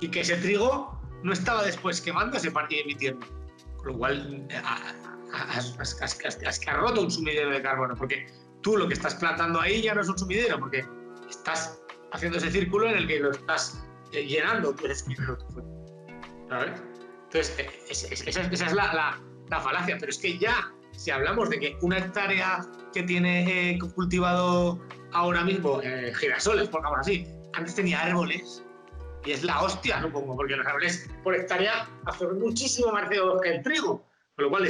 y que ese trigo no estaba después quemándose y emitiendo. Con lo cual has roto un sumidero de carbono, porque tú lo que estás plantando ahí ya no es un sumidero, porque estás haciendo ese círculo en el que lo estás llenando, tú eres ¿sabes? Entonces, esa es la falacia, pero es que ya, si hablamos de que una hectárea que tiene cultivado ahora mismo girasoles, pongamos así, antes tenía árboles, y es la hostia, supongo, porque los árboles por hectárea absorben muchísimo más CO2 que el trigo, con lo cual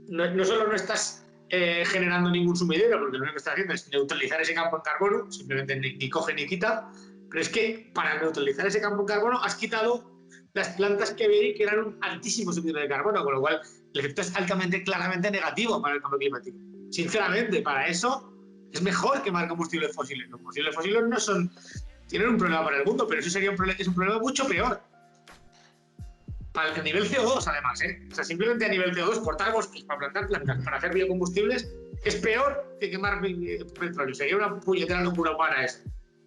no solo no estás generando ningún sumidero, porque lo único que estás haciendo es neutralizar ese campo en carbono, simplemente ni coge ni quita, pero es que para neutralizar ese campo en carbono has quitado las plantas que veis que eran un altísimo sumidero de carbono, con lo cual el efecto es claramente negativo para el cambio climático. Sinceramente, para eso es mejor quemar combustibles fósiles. Los combustibles fósiles tienen un problema para el mundo, pero eso es un problema mucho peor. Para el nivel CO2, además, O sea, simplemente a nivel CO2, cortar bosques para plantar plantas, para hacer biocombustibles, es peor que quemar petróleo. Sería una puñetera locura para eso.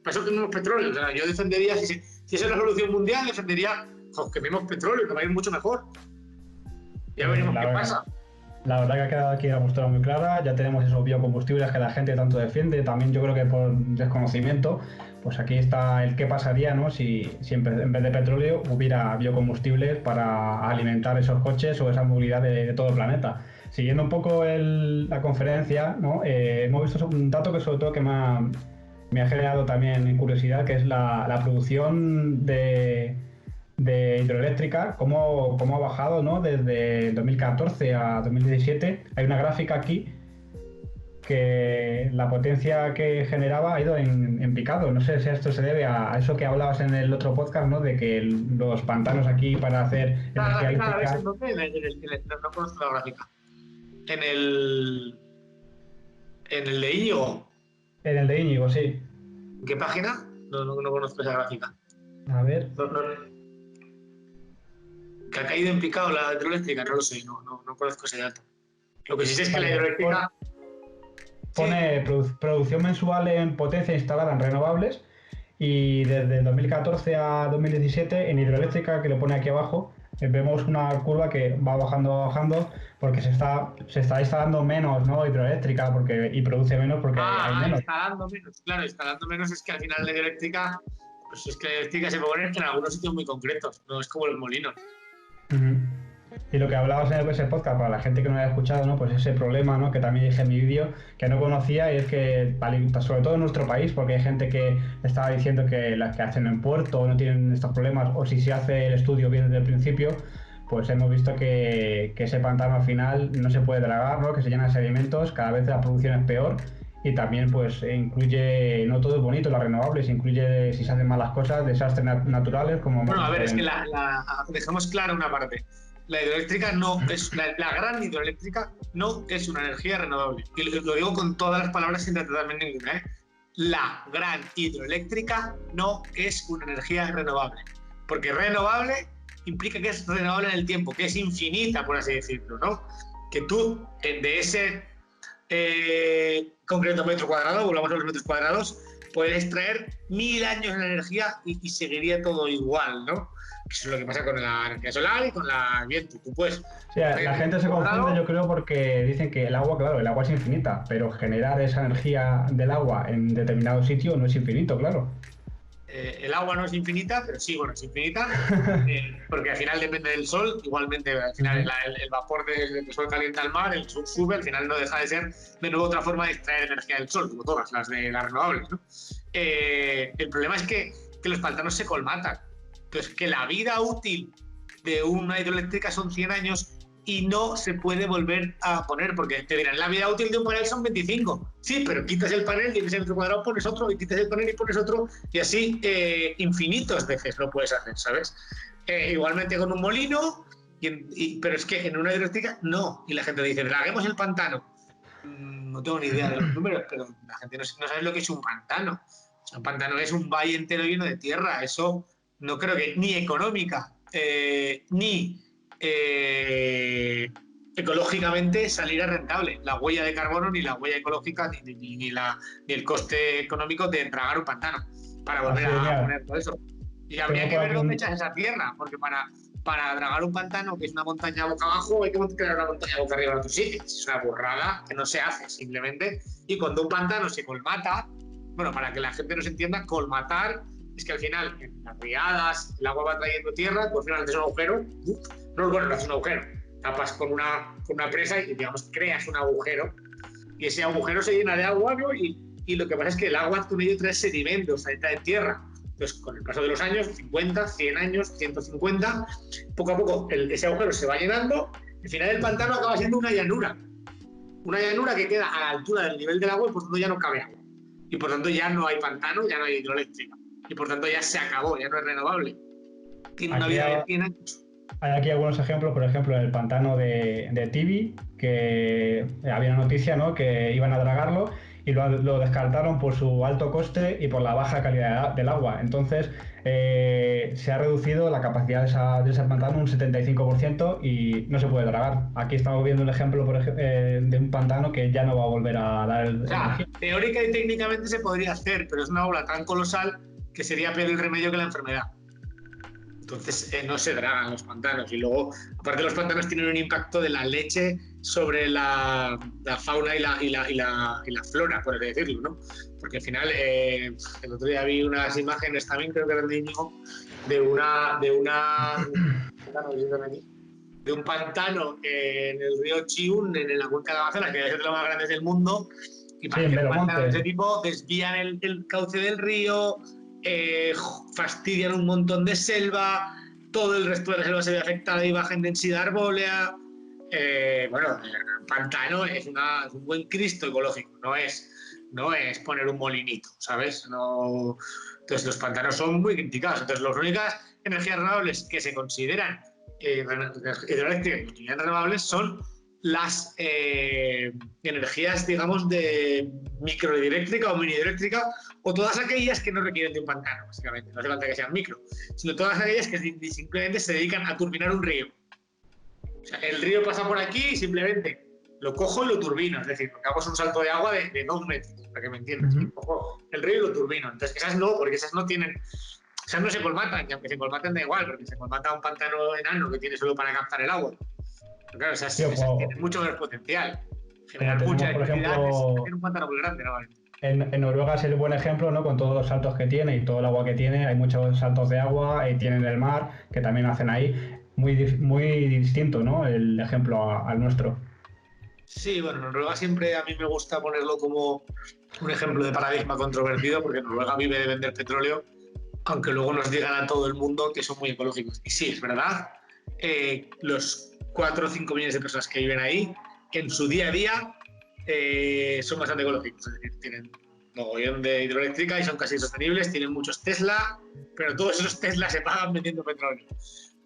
Para eso quememos petróleo. O sea, yo defendería, si esa es la solución mundial, defendería quememos petróleo, que va a ir mucho mejor. Ya veremos qué pasa. La verdad que ha quedado aquí la postura muy clara. Ya tenemos esos biocombustibles que la gente tanto defiende. También yo creo que por desconocimiento, pues aquí está el qué pasaría, ¿no? Si en vez de petróleo hubiera biocombustibles para alimentar esos coches o esa movilidad de todo el planeta. Siguiendo un poco la conferencia, ¿no? Hemos visto un dato que sobre todo que me ha generado también curiosidad, que es la producción de hidroeléctrica, cómo ha bajado, ¿no? Desde 2014 a 2017. Hay una gráfica aquí que la potencia que generaba ha ido en picado. No sé si esto se debe a eso que hablabas en el otro podcast, ¿no? De que los pantanos aquí para hacer energía eléctrica... No conozco la gráfica. En el de Íñigo. En el de Íñigo, sí. ¿En qué página? No conozco esa gráfica. A ver... Que ha caído en picado la hidroeléctrica, no lo sé, no conozco ese dato. Lo que sí sé es que la hidroeléctrica... Pone producción mensual en potencia instalada en renovables y desde 2014 a 2017 en hidroeléctrica, que lo pone aquí abajo, vemos una curva que va bajando porque se está instalando menos, ¿no? Hidroeléctrica y produce menos porque hay menos. Instalando menos, claro, instalando menos es que al final la hidroeléctrica, pues es que la eléctrica se pone en algunos sitios muy concretos, no es como los molinos. Y lo que hablabas en ese podcast, para la gente que no lo haya escuchado, ¿no? Pues ese problema, ¿no? Que también dije en mi vídeo, que no conocía, y es que, sobre todo en nuestro país, porque hay gente que estaba diciendo que las que hacen en puerto no tienen estos problemas, o si se hace el estudio bien desde el principio, pues hemos visto que ese pantano al final no se puede dragar, ¿no? Que se llena de sedimentos, cada vez la producción es peor. Y también pues incluye, no todo es bonito, las renovables, incluye, si se hacen malas cosas, desastres naturales como... Bueno, a ver, es que dejamos clara una parte. La hidroeléctrica no es, la gran hidroeléctrica no es una energía renovable. Y lo digo con todas las palabras sin tratarme ninguna, ¿eh? La gran hidroeléctrica no es una energía renovable. Porque renovable implica que es renovable en el tiempo, que es infinita, por así decirlo, ¿no? Que tú, de ese... concreto metro cuadrado, volvamos a los metros cuadrados, puedes extraer 1000 años de energía y seguiría todo igual, ¿no? Eso es lo que pasa con la energía solar y con la viento. Tú puedes... Sí, la gente se confunde, yo creo, porque dicen que el agua es infinita, pero generar esa energía del agua en determinado sitio no es infinito, claro. El agua no es infinita, pero sí, bueno, es infinita, porque al final depende del sol. Igualmente, al final el vapor del sol calienta el mar, el sol sube, al final no deja de ser de nuevo otra forma de extraer energía del sol, como todas las de las renovables, ¿no? El problema es que los pantanos se colmatan. Entonces, que la vida útil de una hidroeléctrica son 100 años y no se puede volver a poner, porque te dirán, la vida útil de un panel son 25. Sí, pero quitas el panel y en ese metro cuadrado pones otro, y quitas el panel y pones otro, y así infinitos veces lo puedes hacer, ¿sabes? Igualmente con un molino, pero es que en una hidroeléctrica no. Y la gente dice, draguemos el pantano. No tengo ni idea de los números, pero la gente no sabe lo que es un pantano. O sea, un pantano es un valle entero lleno de tierra. Eso no creo que ni económica, ni ecológicamente saliera rentable. La huella de carbono, ni la huella ecológica, ni el coste económico de dragar un pantano para volver a poner todo eso. Y habría que ver dónde echas esa tierra, porque para dragar un pantano, que es una montaña boca abajo, hay que crear una montaña boca arriba en otro sitio. Es una burrada que no se hace, simplemente. Y cuando un pantano se colmata, bueno, para que la gente nos entienda, colmatar es que al final, en las riadas, el agua va trayendo tierra, tú al final haces un agujero, no haces un agujero, tapas con una presa y, digamos, creas un agujero, y ese agujero se llena de agua, ¿no? Y lo que pasa es que el agua con ello trae sedimentos, trae tierra. Entonces, con el paso de los años, 50, 100 años, 150, poco a poco ese agujero se va llenando, al final el pantano acaba siendo una llanura que queda a la altura del nivel del agua y por tanto ya no cabe agua. Y por tanto ya no hay pantano, ya no hay hidroeléctrica. Y por tanto ya se acabó, ya no es renovable. Tiene una vida de 100 años. Hay aquí algunos ejemplos, por ejemplo, el pantano de Tibi, que había una noticia, ¿no? Que iban a dragarlo y lo descartaron por su alto coste y por la baja calidad del agua. Entonces se ha reducido la capacidad de ese pantano un 75% y no se puede dragar. Aquí estamos viendo un ejemplo de un pantano que ya no va a volver a dar el... O sea, teórica y técnicamente se podría hacer, pero es una obra tan colosal que sería peor el remedio que la enfermedad. Entonces no se dragan los pantanos. Y luego, aparte, los pantanos tienen un impacto de la leche sobre la fauna y la flora, por así decirlo, ¿no? Porque al final, el otro día vi unas imágenes también, creo que eran de Íñigo, de un pantano en el río Chiun, en la cuenca de Amazonas, que es de los más grandes del mundo, y para que un pantano de ese tipo desvían el cauce del río, fastidian un montón de selva, todo el resto de la selva se ve afectada y baja en densidad arbólea. Bueno, el pantano es un buen Cristo ecológico, no es poner un molinito, ¿sabes? No. Entonces los pantanos son muy criticados. Entonces las únicas energías renovables que se consideran hidroeléctricas y renovables son las energías, digamos, de microhidroeléctrica o mini hidroeléctrica, o todas aquellas que no requieren de un pantano, básicamente. No hace falta que sean micro, sino todas aquellas que simplemente se dedican a turbinar un río. O sea, el río pasa por aquí y simplemente lo cojo y lo turbino, es decir, lo que hago es un salto de agua de 2 metros, para que me entiendas. Cojo el río y lo turbino. Entonces esas no, porque esas no tienen... Esas no se colmatan, y aunque se colmaten da igual, porque se colmata un pantano enano que tiene solo para captar el agua. Pero claro, esas tienen mucho más potencial. Generar mucha electricidad es un pantano muy grande, ¿no? En Noruega es el buen ejemplo, ¿no? Con todos los saltos que tiene y todo el agua que tiene, hay muchos saltos de agua, y tienen el mar, que también hacen ahí. Muy distinto, ¿no? El ejemplo al nuestro. Sí, bueno, Noruega siempre a mí me gusta ponerlo como un ejemplo de paradigma controvertido, porque Noruega vive de vender petróleo, aunque luego nos digan a todo el mundo que son muy ecológicos. Y sí, es verdad, los 4 o 5 millones de personas que viven ahí, que en su día a día son bastante ecológicos, es decir, tienen mogollón de hidroeléctrica y son casi sostenibles, tienen muchos Tesla, pero todos esos Tesla se pagan vendiendo petróleo.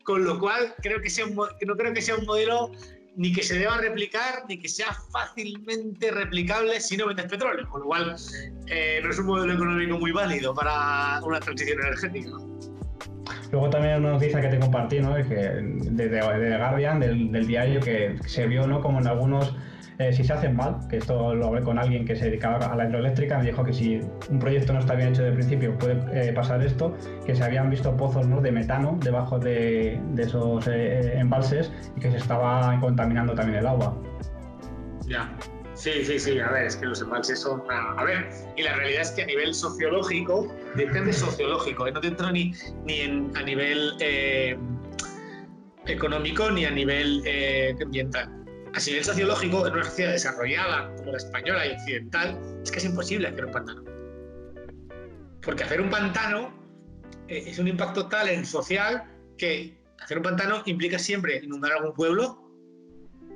Con lo cual, no creo que sea un modelo ni que se deba replicar, ni que sea fácilmente replicable si no vendes petróleo. Con lo cual, no es un modelo económico muy válido para una transición energética. Luego también una noticia que te compartí, ¿no? Que de The Guardian, del diario, que se vio, ¿no? Como en algunos, si se hacen mal, que esto lo hablé con alguien que se dedicaba a la hidroeléctrica, me dijo que si un proyecto no está bien hecho de principio puede pasar esto, que se habían visto pozos, ¿no? De metano debajo de esos embalses, y que se estaba contaminando también el agua. Ya. Sí, a ver, es que los embalses son... A ver, y la realidad es que a nivel sociológico, depende sociológico, no te entro ni a nivel económico ni a nivel ambiental. A nivel sociológico, en una sociedad desarrollada como la española y occidental, es que es imposible hacer un pantano. Porque hacer un pantano es un impacto tal en social que hacer un pantano implica siempre inundar algún pueblo,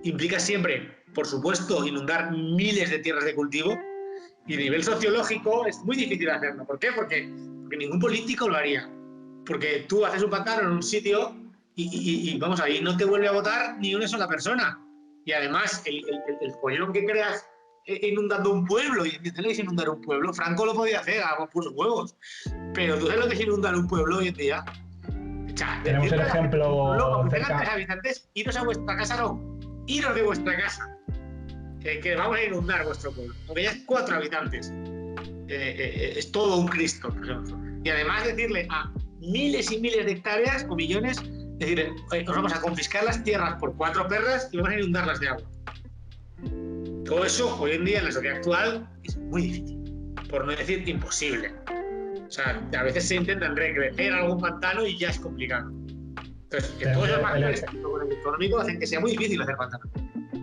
implica siempre, por supuesto, inundar miles de tierras de cultivo, y a nivel sociológico es muy difícil hacerlo. ¿Por qué? Porque ningún político lo haría. Porque tú haces un pantano en un sitio y vamos, ahí no te vuelve a votar ni una sola persona. Y además, el follón que creas inundando un pueblo, y ¿entendéis inundar un pueblo? Franco lo podía hacer a puros huevos. Pero tú sabes lo que es inundar un pueblo hoy en día. O sea, tenemos el ejemplo aunque tengan 3 habitantes, iros a vuestra casa, no. Iros de vuestra casa. Que vamos a inundar vuestro pueblo. Aunque ya es 4 habitantes. Es todo un Cristo, por ejemplo. Y además decirle a miles y miles de hectáreas o millones, decirle, os vamos a confiscar las tierras por 4 perras y vamos a inundarlas de agua. Todo eso, hoy en día, en la sociedad actual, es muy difícil, por no decir imposible. O sea, a veces se intentan recrecer algún pantano y ya es complicado. Entonces, todos esos factores económicos hacen que sea muy difícil hacer pantano.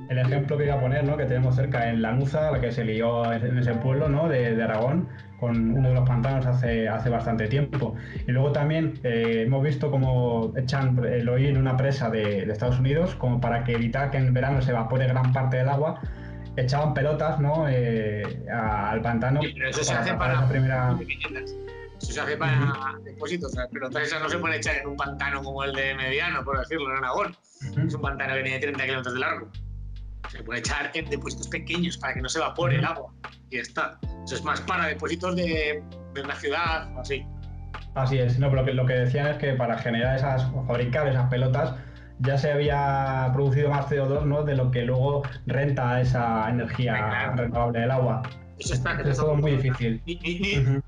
El ejemplo que iba a poner, ¿no? Que tenemos cerca en Lanuza, la que se lió en ese pueblo, ¿no? de Aragón, con uno de los pantanos hace bastante tiempo. Y luego también hemos visto cómo echan el hoy en una presa de Estados Unidos, como para que evitar que en verano se evapore gran parte del agua, echaban pelotas, ¿no? Al pantano. Sí, pero eso se hace para la primera... Eso se hace para depósitos, las pelotas esas no se pueden echar en un pantano como el de Mediano, por decirlo, en Aragón. Es un pantano que tiene 30 kilómetros de largo. Se puede echar en depósitos pequeños para que no se evapore el agua. Y ya está. Eso es más para depósitos de una ciudad o así. Así es. No, pero lo que decían es que para generar fabricar esas pelotas ya se había producido más CO2, ¿no? De lo que luego renta esa energía renovable del agua. Eso está. Es todo muy difícil.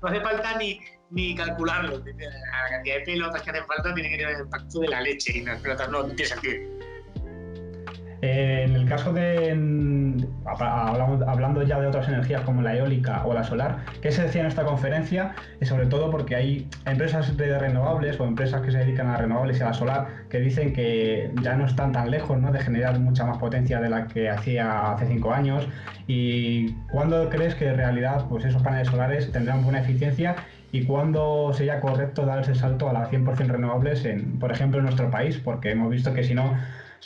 No hace falta ni ni calcularlo. La cantidad de pelotas que hacen falta tiene que tener un impacto de la leche y las pelotas no tiene sentido. En el caso de, hablando ya de otras energías como la eólica o la solar, ¿qué se decía en esta conferencia? Y sobre todo porque hay empresas de renovables o empresas que se dedican a renovables y a la solar que dicen que ya no están tan lejos, ¿no?, de generar mucha más potencia de la que hacía hace 5 años. ¿Y cuándo crees que en realidad pues esos paneles solares tendrán buena eficiencia? ¿Y cuándo sería correcto dar ese salto a las 100% renovables, por ejemplo, en nuestro país? Porque hemos visto que si no,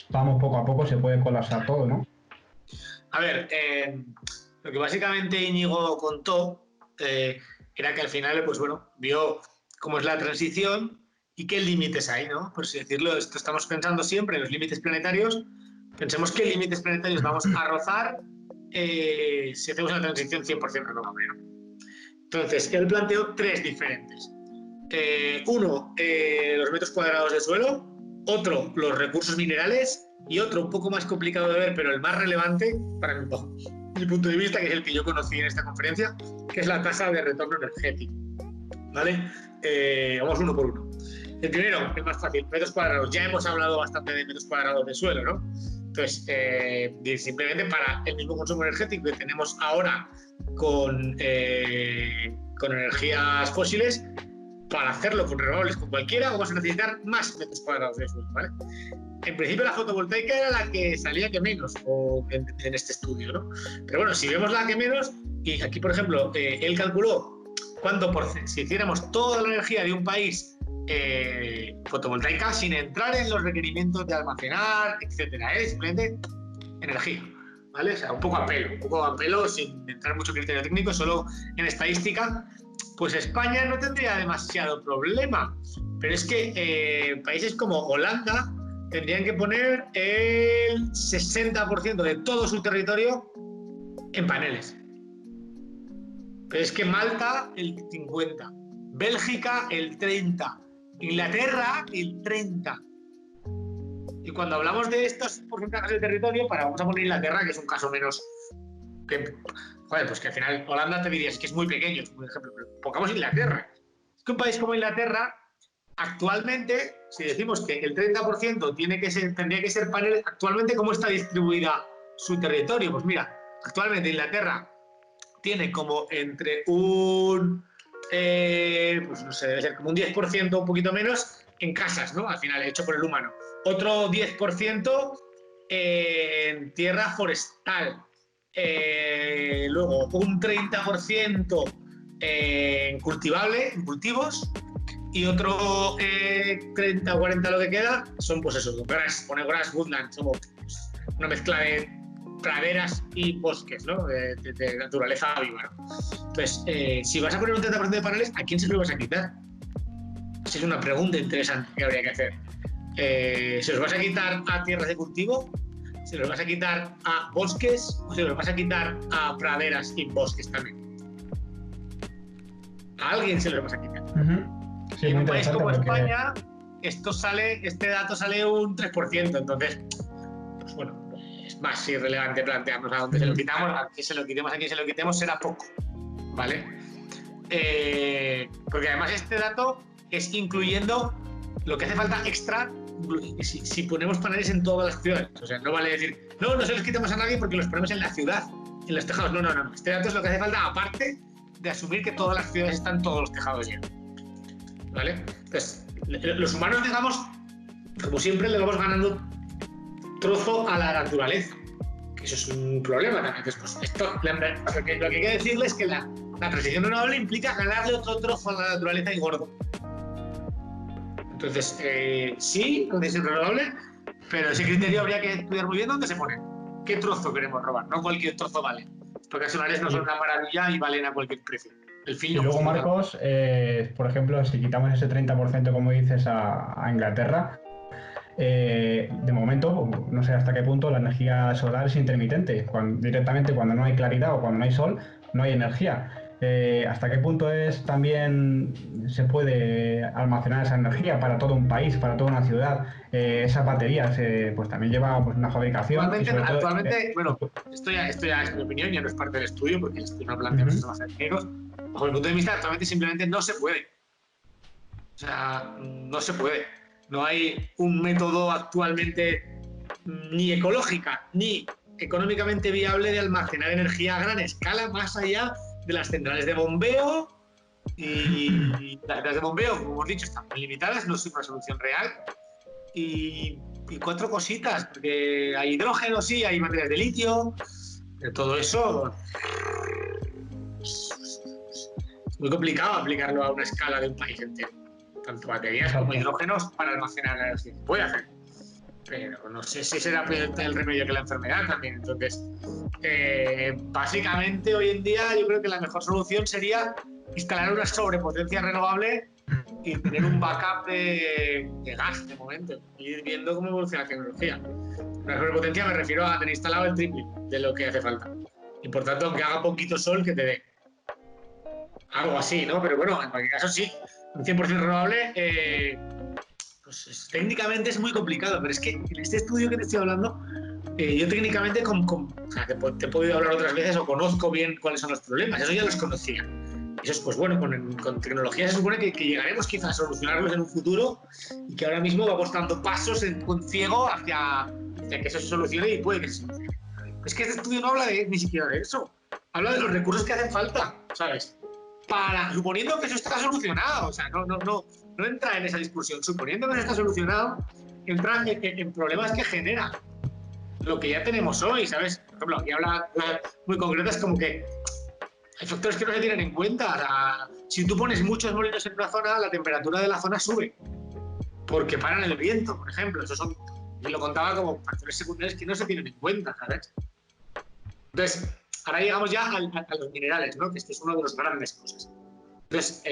vamos poco a poco, se puede colapsar todo, ¿no? A ver, lo que básicamente Íñigo contó era que al final, pues bueno, vio cómo es la transición y qué límites hay, ¿no? Por así decirlo, esto estamos pensando siempre en los límites planetarios. Pensemos qué límites planetarios vamos a rozar si hacemos una transición 100% renovable, ¿no? Entonces, él planteó 3 diferentes. Uno, los metros cuadrados de suelo. Otro, los recursos minerales. Y otro, un poco más complicado de ver, pero el más relevante para mi punto de vista, que es el que yo conocí en esta conferencia, que es la tasa de retorno energético. ¿Vale? Vamos uno por uno. El primero, el más fácil, metros cuadrados. Ya hemos hablado bastante de metros cuadrados de suelo, ¿no? Entonces, simplemente para el mismo consumo energético que tenemos ahora con energías fósiles, para hacerlo con renovables, con cualquiera, vamos a necesitar más metros cuadrados de suelo, ¿vale? En principio la fotovoltaica era la que salía que menos en este estudio, ¿no? Pero bueno, si vemos la que menos, y aquí, por ejemplo, él calculó cuánto si hiciéramos toda la energía de un país fotovoltaica sin entrar en los requerimientos de almacenar, etcétera, simplemente energía, ¿vale? O sea, un poco a pelo, sin entrar mucho criterio técnico, solo en estadística, pues España no tendría demasiado problema. Pero es que países como Holanda tendrían que poner el 60% de todo su territorio en paneles. Pero es que Malta el 50%, Bélgica el 30%, Inglaterra el 30%. Y cuando hablamos de estos porcentajes de territorio, vamos a poner Inglaterra, que es un caso menos... Joder, pues que al final Holanda te dirías que es muy pequeño, por ejemplo, pero pongamos Inglaterra. Es que un país como Inglaterra, actualmente, si decimos que el 30% tendría que ser panel, actualmente, ¿cómo está distribuida su territorio? Pues mira, actualmente Inglaterra tiene como entre pues no sé, debe ser como un 10%, un poquito menos, en casas, ¿no? Al final, hecho por el humano. Otro 10% en tierra forestal. Luego un 30% en cultivable, en cultivos, y otro 30 o 40 lo que queda son pues eso, grass woodland, somos una mezcla de praderas y bosques, ¿no? De naturaleza viva, ¿no? Entonces, si vas a poner un 30% de paneles, ¿a quién se lo vas a quitar? Esa es una pregunta interesante que habría que hacer. ¿Se los vas a quitar a tierras de cultivo? ¿Se los vas a quitar a bosques o se los vas a quitar a praderas y bosques también? A alguien se los vas a quitar. Sí, en un país como España, este dato sale un 3%, entonces, pues bueno, es más irrelevante plantearnos a dónde se lo quitamos, a quién se lo quitemos, a quién se lo quitemos será poco, ¿vale? Porque además este dato es incluyendo lo que hace falta extra. Si ponemos paneles en todas las ciudades, o sea, no vale decir, no se los quitamos a nadie porque los ponemos en la ciudad, en los tejados. No. Este dato es lo que hace falta, aparte de asumir que todas las ciudades están todos los tejados llenos. ¿Vale? Entonces, los humanos, digamos, como siempre, le vamos ganando trozo a la naturaleza, que eso es un problema también. Entonces, pues, lo que hay que decirle es que la transición renovable implica ganarle otro trozo a la naturaleza y gordo. Entonces, sí, transición renovable, pero ese criterio habría que estudiar muy bien dónde se pone. ¿Qué trozo queremos robar? No cualquier trozo vale. Porque las solares no son una maravilla y valen a cualquier precio. El fin y luego, Marcos, por ejemplo, si quitamos ese 30%, como dices, a Inglaterra, de momento, no sé hasta qué punto la energía solar es intermitente. Directamente cuando no hay claridad o cuando no hay sol, no hay energía. ¿Hasta qué punto también se puede almacenar esa energía para todo un país, para toda una ciudad? Esas baterías pues también lleva pues, una fabricación. Actualmente, bueno, esto ya es mi opinión, ya no es parte del estudio, porque el estudio no plantea los temas técnicos, bajo mi punto de vista, actualmente simplemente no se puede. O sea, no se puede. No hay un método actualmente ni ecológica ni económicamente viable de almacenar energía a gran escala más allá de las centrales de bombeo. Y las centrales de bombeo, como hemos dicho, están muy limitadas, no es una solución real. Y 4 cositas, porque hay hidrógeno, sí, hay baterías de litio, pero todo eso es muy complicado aplicarlo a una escala de un país entero. Tanto baterías como hidrógenos para almacenar energía. Puede hacer, pero no sé si será el remedio que la enfermedad también. Entonces, básicamente hoy en día yo creo que la mejor solución sería instalar una sobrepotencia renovable y tener un backup de gas de momento y ir viendo cómo evoluciona la tecnología. Una sobrepotencia me refiero a tener instalado el triple de lo que hace falta. Y por tanto, aunque haga poquito sol, que te dé. Algo así, ¿no? Pero bueno, en cualquier caso sí, un 100% renovable, pues técnicamente es muy complicado, pero es que en este estudio que te estoy hablando, yo técnicamente, o sea, te he podido hablar otras veces o conozco bien cuáles son los problemas, eso ya los conocía. Eso es, pues bueno, con tecnología se supone que llegaremos quizás a solucionarlos en un futuro y que ahora mismo vamos dando pasos con ciego hacia que eso se solucione y puede que se solucione. Es que este estudio no habla ni siquiera de eso, habla de los recursos que hacen falta, ¿sabes? Suponiendo que eso está solucionado, o sea, no entra en esa discusión, suponiendo que eso está solucionado, entra en problemas que genera lo que ya tenemos hoy, ¿sabes? Por ejemplo, aquí habla muy concretas como que hay factores que no se tienen en cuenta. O sea, si tú pones muchos molinos en una zona, la temperatura de la zona sube, porque paran el viento, por ejemplo. Eso son, y lo contaba como factores secundarios que no se tienen en cuenta, ¿sabes? Entonces, ahora llegamos ya a los minerales, ¿no? Que esto es una de las grandes cosas. Entonces,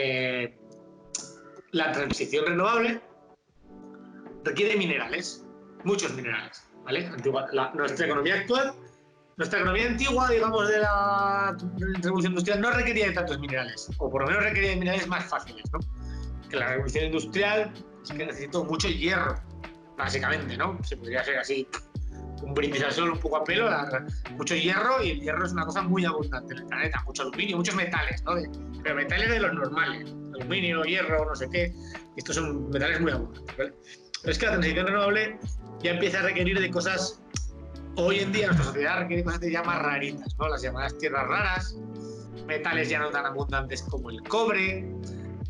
la transición renovable requiere minerales, muchos minerales, ¿vale? Nuestra economía actual, nuestra economía antigua, digamos, de la revolución industrial, no requería de tantos minerales, o por lo menos requería de minerales más fáciles, ¿no? Que la revolución industrial es que necesitó mucho hierro, básicamente, ¿no? Se podría hacer así, un brindis al sol un poco a pelo, mucho hierro, y el hierro es una cosa muy abundante en el planeta, mucho aluminio, muchos metales, ¿no? Pero metales de los normales, aluminio, hierro, no sé qué, estos son metales muy abundantes, ¿vale? Pero es que la transición renovable ya empieza a requerir de cosas, hoy en día nuestra sociedad requiere cosas ya más raritas, ¿no? Las llamadas tierras raras, metales ya no tan abundantes como el cobre,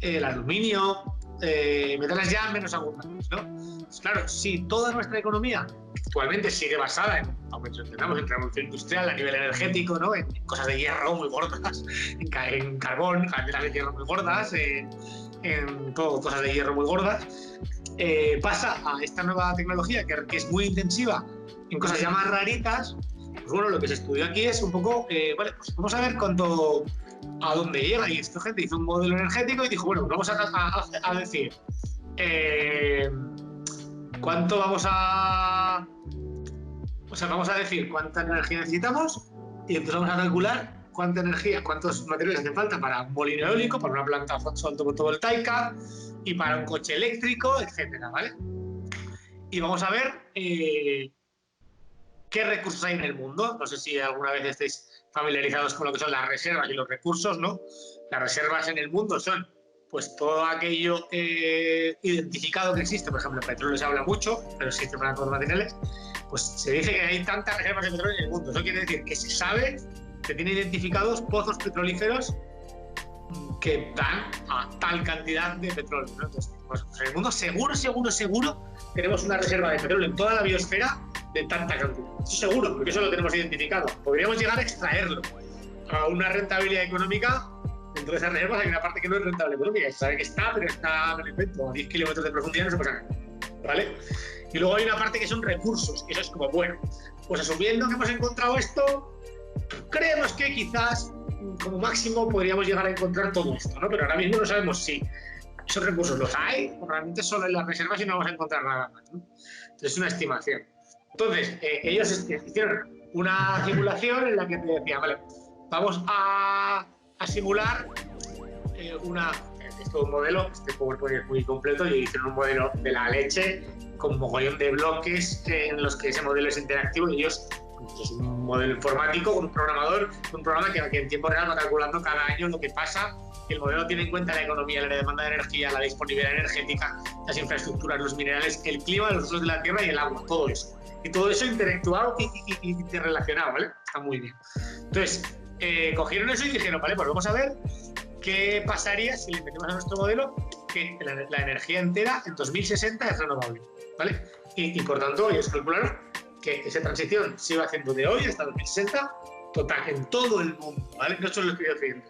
el aluminio, metales ya menos abundantes, ¿no? Pues claro, si toda nuestra economía actualmente sigue basada aunque entendamos, en revolución industrial a nivel energético, ¿no? En cosas de hierro muy gordas, en carbón, calderas de hierro muy gordas, en todo, cosas de hierro muy gordas, pasa a esta nueva tecnología que es muy intensiva en cosas ya más raritas. Pues bueno, lo que se estudió aquí es un poco, vale, pues vamos a ver a dónde llega. Y esta gente hizo un modelo energético y dijo, bueno, vamos a decir cuánto vamos a... O sea, vamos a decir cuánta energía necesitamos y entonces vamos a calcular cuánta energía, cuántos materiales hacen falta para un molino eólico, para una planta fotovoltaica y para un coche eléctrico, etcétera, ¿vale? Y vamos a ver qué recursos hay en el mundo. No sé si alguna vez estáis familiarizados con lo que son las reservas y los recursos, ¿no? Las reservas en el mundo son pues todo aquello identificado que existe. Por ejemplo, el petróleo se habla mucho, pero existe para todos los materiales. Pues se dice que hay tantas reservas de petróleo en el mundo. Eso quiere decir que se sabe que tiene identificados pozos petrolíferos que dan a tal cantidad de petróleo, ¿no? Entonces, pues, en el mundo seguro tenemos una reserva de petróleo en toda la biosfera de tanta cantidad. Eso seguro, porque eso lo tenemos identificado. Podríamos llegar a extraerlo a una rentabilidad económica. Dentro de esas reservas hay una parte que no es rentable económica. Se sabe que está, pero está, me lo invento, a 10 kilómetros de profundidad no se puede sacar, ¿vale? Y luego hay una parte que son recursos, que eso es como, bueno, pues asumiendo que hemos encontrado esto, creemos que quizás como máximo podríamos llegar a encontrar todo esto, ¿no? Pero ahora mismo no sabemos si esos recursos los hay o realmente solo en las reservas y no vamos a encontrar nada más, ¿no? Entonces es una estimación. Entonces, ellos hicieron una simulación en la que te decían, vale, vamos a simular un modelo, este PowerPoint es muy completo, y hicieron un modelo de la leche con mogollón de bloques en los que ese modelo es interactivo y ellos Es un modelo informático, un programador, un programa que en tiempo real va calculando cada año lo que pasa. El modelo tiene en cuenta la economía, la demanda de energía, la disponibilidad energética, las infraestructuras, los minerales, el clima, los usos de la tierra y el agua, todo eso. Y todo eso interactuado y interrelacionado, ¿vale? Está muy bien. Entonces, cogieron eso y dijeron, vale, pues vamos a ver qué pasaría si le metemos a nuestro modelo que la energía entera en 2060 es renovable, ¿vale? Y por tanto, ellos calcularon que esa transición se iba haciendo de hoy hasta 2060, total, en todo el mundo, ¿vale? No solo los occidentales.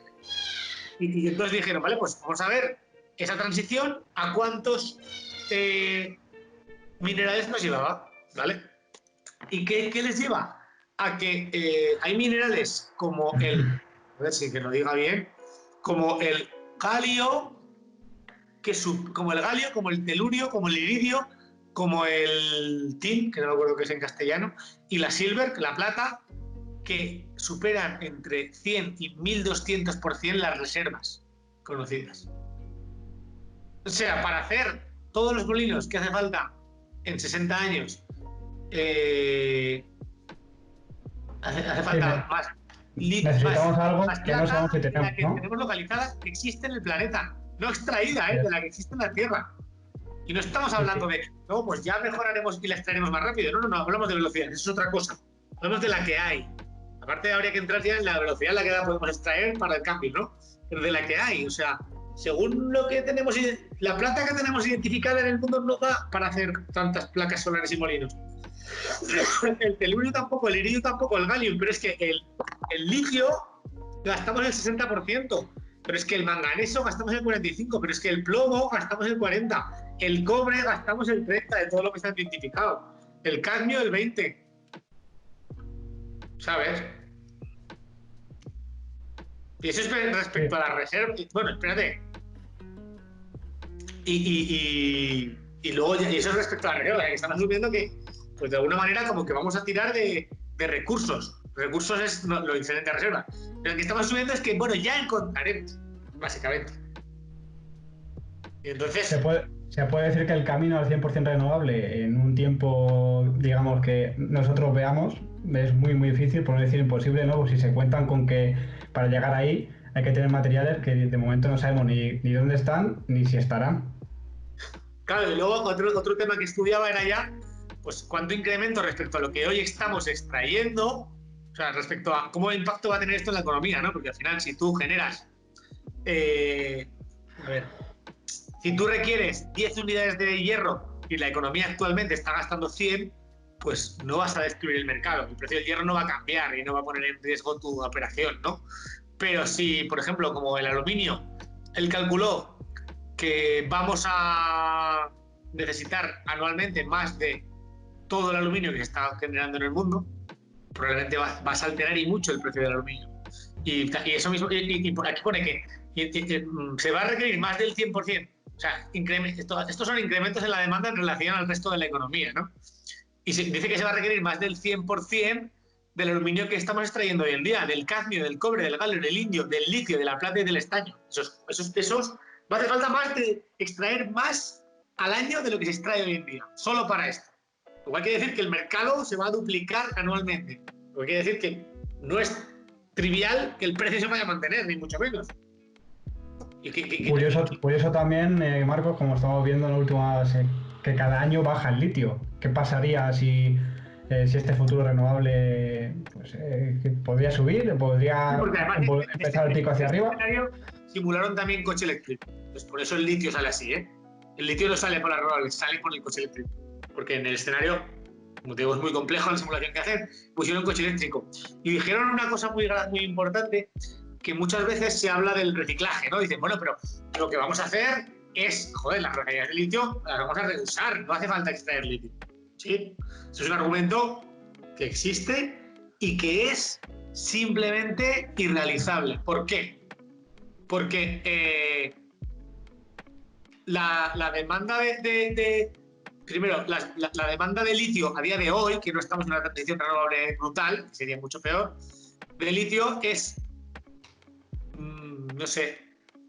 Y entonces dijeron, vale, pues vamos a ver esa transición a cuántos minerales nos llevaba, ¿vale? ¿Y qué les lleva? A que hay minerales como a ver si que lo diga bien, como el galio, como el telurio, como el iridio, como el tin, que no me acuerdo qué es en castellano, y la silver, la plata, que superan entre 100 y 1200% las reservas conocidas. O sea, para hacer todos los molinos que hace falta en 60 años, hace falta más necesitamos algo más que no sabemos si tenemos, la que tenemos localizada, que existe en el planeta, no extraída, de la que existe en la Tierra. Y no estamos hablando de, no, pues ya mejoraremos y la extraeremos más rápido. No, hablamos de velocidad, eso es otra cosa. Hablamos de la que hay. Aparte habría que entrar ya en la velocidad en la que la podemos extraer para el cambio, ¿no? Pero de la que hay, o sea, según lo que tenemos, la plata que tenemos identificada en el mundo no da para hacer tantas placas solares y molinos. El telurio tampoco, el iridio tampoco, el galio, pero es que el litio gastamos el 60%, pero es que el manganeso gastamos el 45%, pero es que el plomo gastamos el 40%, el cobre gastamos el 30% de todo lo que está identificado, el cadmio el 20%, ¿sabes? Y eso es respecto a la reserva. Bueno, espérate. Y luego, y eso es respecto a la reserva, que estamos asumiendo que, pues de alguna manera, como que vamos a tirar de recursos. Recursos es lo diferente a reserva. Pero lo que estamos asumiendo es que, bueno, ya encontraremos, básicamente. Y entonces... Se puede decir que el camino al 100% renovable en un tiempo, digamos, que nosotros veamos, es muy, muy difícil, por no decir imposible, ¿no? Pues si se cuentan con que para llegar ahí hay que tener materiales que de momento no sabemos ni dónde están ni si estarán. Claro, y luego otro tema que estudiaba era ya, pues cuánto incremento respecto a lo que hoy estamos extrayendo, o sea, respecto a cómo impacto va a tener esto en la economía, ¿no? Porque al final, si tú generas, si tú requieres 10 unidades de hierro y la economía actualmente está gastando 100, pues no vas a destruir el mercado. El precio del hierro no va a cambiar y no va a poner en riesgo tu operación, ¿no? Pero si, por ejemplo, como el aluminio, él calculó que vamos a necesitar anualmente más de todo el aluminio que se está generando en el mundo, probablemente vas a alterar y mucho el precio del aluminio. Y eso mismo, y por aquí pone que se va a requerir más del 100%. O sea, estos son incrementos en la demanda en relación al resto de la economía, ¿no? Y dice que se va a requerir más del 100% del aluminio que estamos extrayendo hoy en día, del cadmio, del cobre, del galio, del indio, del litio, de la plata y del estaño. Esos va a hacer falta más de extraer más al año de lo que se extrae hoy en día, solo para esto. Lo cual quiere decir que el mercado se va a duplicar anualmente. Lo que quiere decir que no es trivial que el precio se vaya a mantener, ni mucho menos. Curioso también, Marcos, como estamos viendo en las últimas, que cada año baja el litio. ¿Qué pasaría si este futuro renovable pues, podría subir? ¿Podría empezar el pico hacia arriba? Simularon también coche eléctrico. Pues por eso el litio sale así, ¿eh? El litio no sale por las renovables, sale por el coche eléctrico. Porque en el escenario, como te digo, es muy complejo la simulación que hacen, pusieron coche eléctrico. Y dijeron una cosa muy importante, que muchas veces se habla del reciclaje, ¿no? Dicen, bueno, pero lo que vamos a hacer es, joder, las refinerías de litio las vamos a reusar, no hace falta extraer litio. ¿Sí? Eso es un argumento que existe y que es simplemente irrealizable. ¿Por qué? Porque la demanda primero, la demanda de litio a día de hoy, que no estamos en una transición renovable brutal, que sería mucho peor, de litio es, no sé,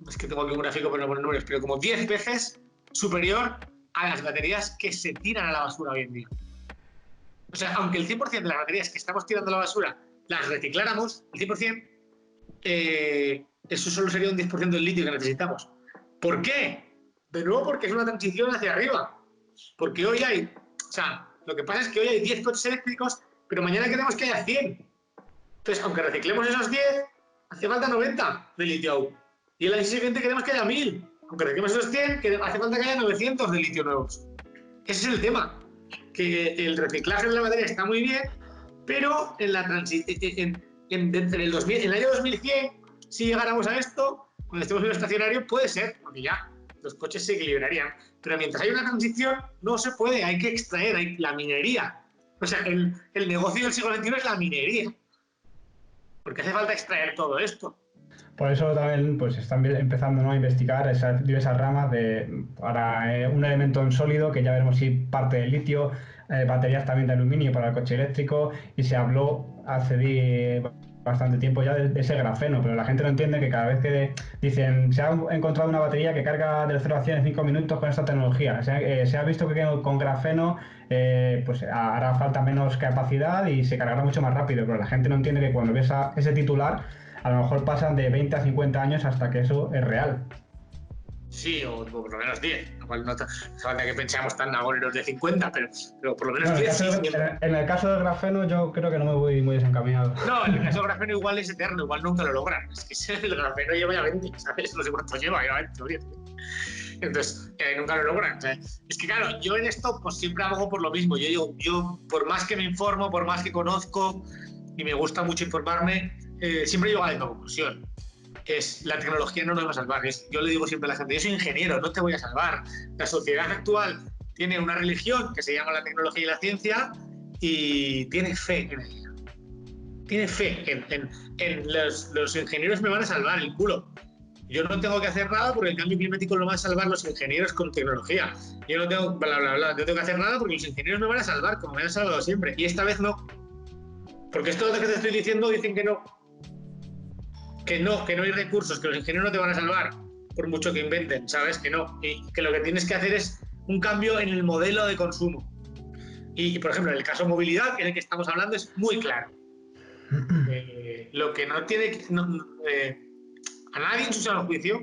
es que tengo aquí un gráfico pero no poner números, pero como 10 veces superior a las baterías que se tiran a la basura hoy en día. O sea, aunque el 100% de las baterías que estamos tirando a la basura las recicláramos, el 100%, eso solo sería un 10% del litio que necesitamos. ¿Por qué? De nuevo, porque es una transición hacia arriba. Porque hoy hay, o sea, lo que pasa es que hoy hay 10 coches eléctricos, pero mañana queremos que haya 100. Entonces, aunque reciclemos esos 10, hace falta 90 de litio. Y el año siguiente queremos que haya 1000. Aunque reciclemos esos 100, hace falta que haya 900 de litio nuevos. Ese es el tema. Que el reciclaje de la batería está muy bien, pero en la en el año 2100, si llegáramos a esto, cuando estemos en el estacionario, puede ser, porque ya los coches se equilibrarían. Pero mientras hay una transición, no se puede, hay que extraer, la minería. O sea, el negocio del siglo XXI es la minería. Porque hace falta extraer todo esto. Por eso también pues están empezando, ¿no?, a investigar esas diversas ramas para un elemento en sólido, que ya veremos si parte del litio, baterías también de aluminio para el coche eléctrico, y se habló hace bastante tiempo ya de ese grafeno, pero la gente no entiende que cada vez que dicen se ha encontrado una batería que carga del 0 a 100 en 5 minutos con esta tecnología, se ha visto que con grafeno pues hará falta menos capacidad y se cargará mucho más rápido, pero la gente no entiende que cuando ves ese titular, a lo mejor pasan de 20 a 50 años hasta que eso es real. Sí, o por lo menos 10. Lo cual no hace falta que pensemos tan agoreros de 50, pero por lo menos 10. En el caso del grafeno, yo creo que no me voy muy desencaminado. No, en el caso del grafeno igual es eterno, igual nunca lo logran. Es que el grafeno lleva ya 20, ¿sabes? No sé cuánto lleva 20 o 10. Entonces, nunca lo logran. O sea, es que claro, yo en esto pues siempre abogo por lo mismo. Yo por más que me informo, por más que conozco, y me gusta mucho informarme, siempre llego a la misma conclusión. La tecnología no nos va a salvar. Yo le digo siempre a la gente, yo soy ingeniero, no te voy a salvar. La sociedad actual tiene una religión que se llama la tecnología y la ciencia y tiene fe en ella. Tiene fe en los ingenieros me van a salvar el culo. Yo no tengo que hacer nada porque el cambio climático lo van a salvar los ingenieros con tecnología. Yo no tengo, no tengo que hacer nada porque los ingenieros me van a salvar como me han salvado siempre. Y esta vez no. Porque esto lo que te estoy diciendo dicen que no. Que no hay recursos, que los ingenieros no te van a salvar por mucho que inventen, ¿sabes? Que no. Y que lo que tienes que hacer es un cambio en el modelo de consumo. Y por ejemplo, en el caso de movilidad, en el que estamos hablando, es muy claro. Lo que no tiene que... a nadie en su sano juicio,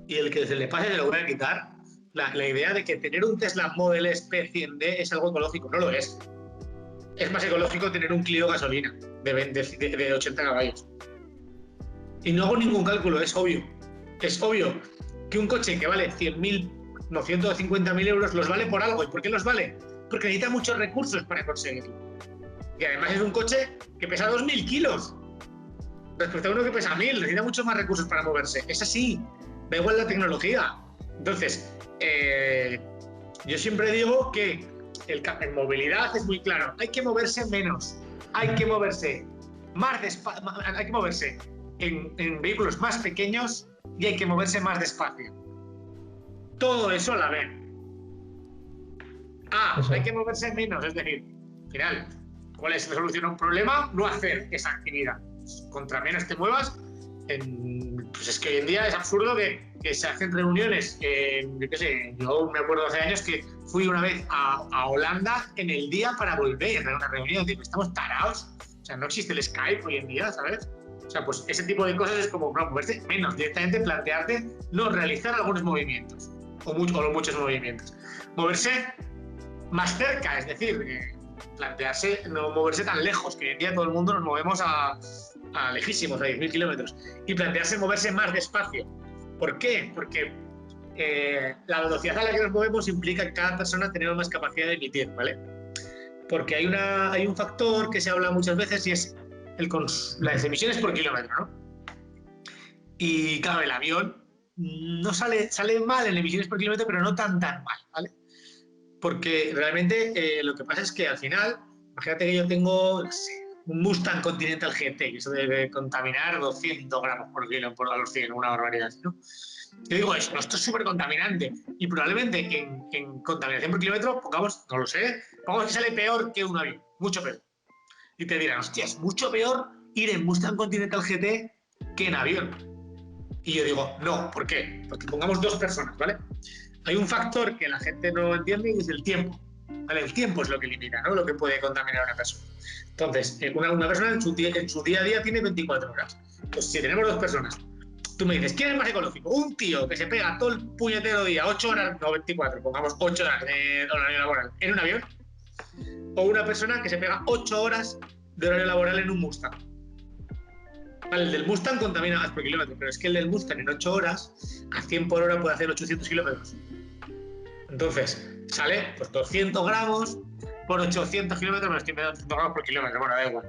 y el que se le pase se lo voy a quitar, la idea de que tener un Tesla Model S P100D es algo ecológico. No lo es. Es más ecológico tener un Clio gasolina de 80 caballos. Y no hago ningún cálculo, es obvio. Es obvio que un coche que vale 100.000, no, 150.000 euros los vale por algo. ¿Y por qué los vale? Porque necesita muchos recursos para conseguirlo. Y además es un coche que pesa 2.000 kilos. Respecto a uno que pesa 1.000, necesita muchos más recursos para moverse. Es así, da igual la tecnología. Entonces, yo siempre digo que en movilidad es muy claro. Hay que moverse menos. Hay que moverse más despacio. Hay que moverse en vehículos más pequeños y hay que moverse más despacio. Todo eso a la vez. Hay que moverse menos, es decir, al final, ¿cuál es la solución a un problema? No hacer esa actividad. Contra menos te muevas, pues es que hoy en día es absurdo que se hacen reuniones. Yo qué sé, yo me acuerdo hace años que fui una vez a Holanda en el día para volver a una reunión. Digo, estamos tarados. O sea, no existe el Skype hoy en día, ¿sabes? O sea, pues ese tipo de cosas es como no moverse menos, directamente plantearte no realizar algunos movimientos o muchos movimientos. Moverse más cerca, es decir, plantearse no moverse tan lejos, que hoy en día todo el mundo nos movemos a lejísimos, a 10.000 kilómetros, y plantearse moverse más despacio. ¿Por qué? Porque la velocidad a la que nos movemos implica que cada persona tenemos más capacidad de emitir, ¿vale? Porque hay un factor que se habla muchas veces y es las emisiones por kilómetro, ¿no? Y claro, el avión no sale mal en emisiones por kilómetro, pero no tan mal, ¿vale? Porque realmente lo que pasa es que al final, imagínate que yo tengo un Mustang Continental GT, y eso debe contaminar 200 gramos por kilo a los 100, una barbaridad, ¿no? Yo digo, esto es súper contaminante y probablemente en contaminación por kilómetro, pongamos, no lo sé, pongamos que sale peor que un avión, mucho peor. Y te dirán, hostia, es mucho peor ir en Mustang Continental GT que en avión. Y yo digo, no, ¿por qué? Porque pongamos dos personas, ¿vale? Hay un factor que la gente no entiende y es el tiempo. ¿vale? El tiempo es lo que limita, ¿no? Lo que puede contaminar a una persona. Entonces, una persona en su día a día tiene 24 horas. Pues si tenemos 2 personas, tú me dices, ¿quién es más ecológico? Un tío que se pega todo el puñetero día, 8 horas, no 24, pongamos 8 horas de horario laboral en un avión, o una persona que se pega 8 horas de horario laboral en un Mustang. Vale, el del Mustang contamina más por kilómetro, pero es que el del Mustang en 8 horas, a 100 por hora puede hacer 800 kilómetros. Entonces, sale pues 200 gramos por 800 kilómetros, me estoy metiendo 200 gramos por kilómetro, bueno, da igual.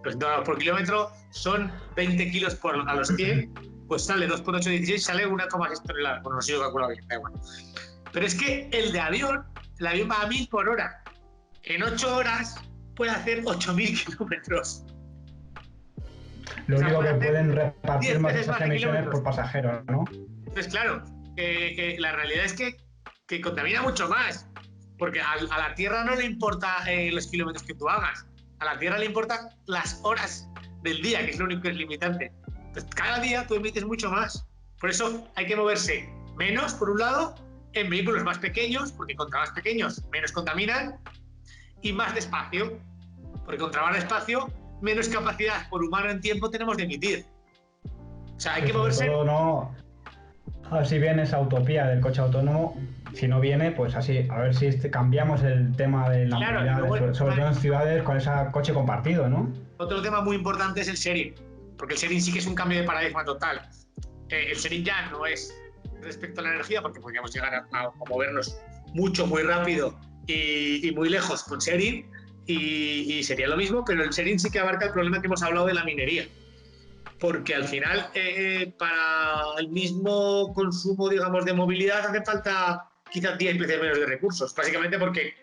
200 gramos por kilómetro son 20 kilos a los 100, pues sale 2 por 8, 16, sale 1,6 toneladas. Bueno, no sé si lo calculo bien, da igual. Pero es que el avión va a 1000 por hora. En 8 horas puede hacer 8000 kilómetros. Lo único que pueden 10 repartir más veces esas más de emisiones kilómetros. por pasajero, ¿no? Entonces, claro, la realidad es que contamina mucho más. Porque a la Tierra no le importa los kilómetros que tú hagas. A la Tierra le importan las horas del día, que es lo único que es limitante. Entonces, cada día tú emites mucho más. Por eso hay que moverse menos, por un lado, en vehículos más pequeños, porque contra más pequeños menos contaminan, y más despacio, porque contra más despacio menos capacidad por humano en tiempo tenemos de emitir. O sea, hay que moverse... Todo no... A ver si viene esa utopía del coche autónomo. Si no viene, pues así, a ver si cambiamos el tema de la Claro, movilidad, luego, sobre todo en ciudades con ese coche compartido, ¿no? Otro tema muy importante es el sharing, porque el sharing sí que es un cambio de paradigma total. El sharing ya no es respecto a la energía, porque podríamos llegar a movernos mucho, muy rápido y muy lejos con sharing, y sería lo mismo, pero el sharing sí que abarca el problema que hemos hablado de la minería. Porque al final, para el mismo consumo, digamos, de movilidad, hace falta quizás 10 veces menos de recursos. Básicamente porque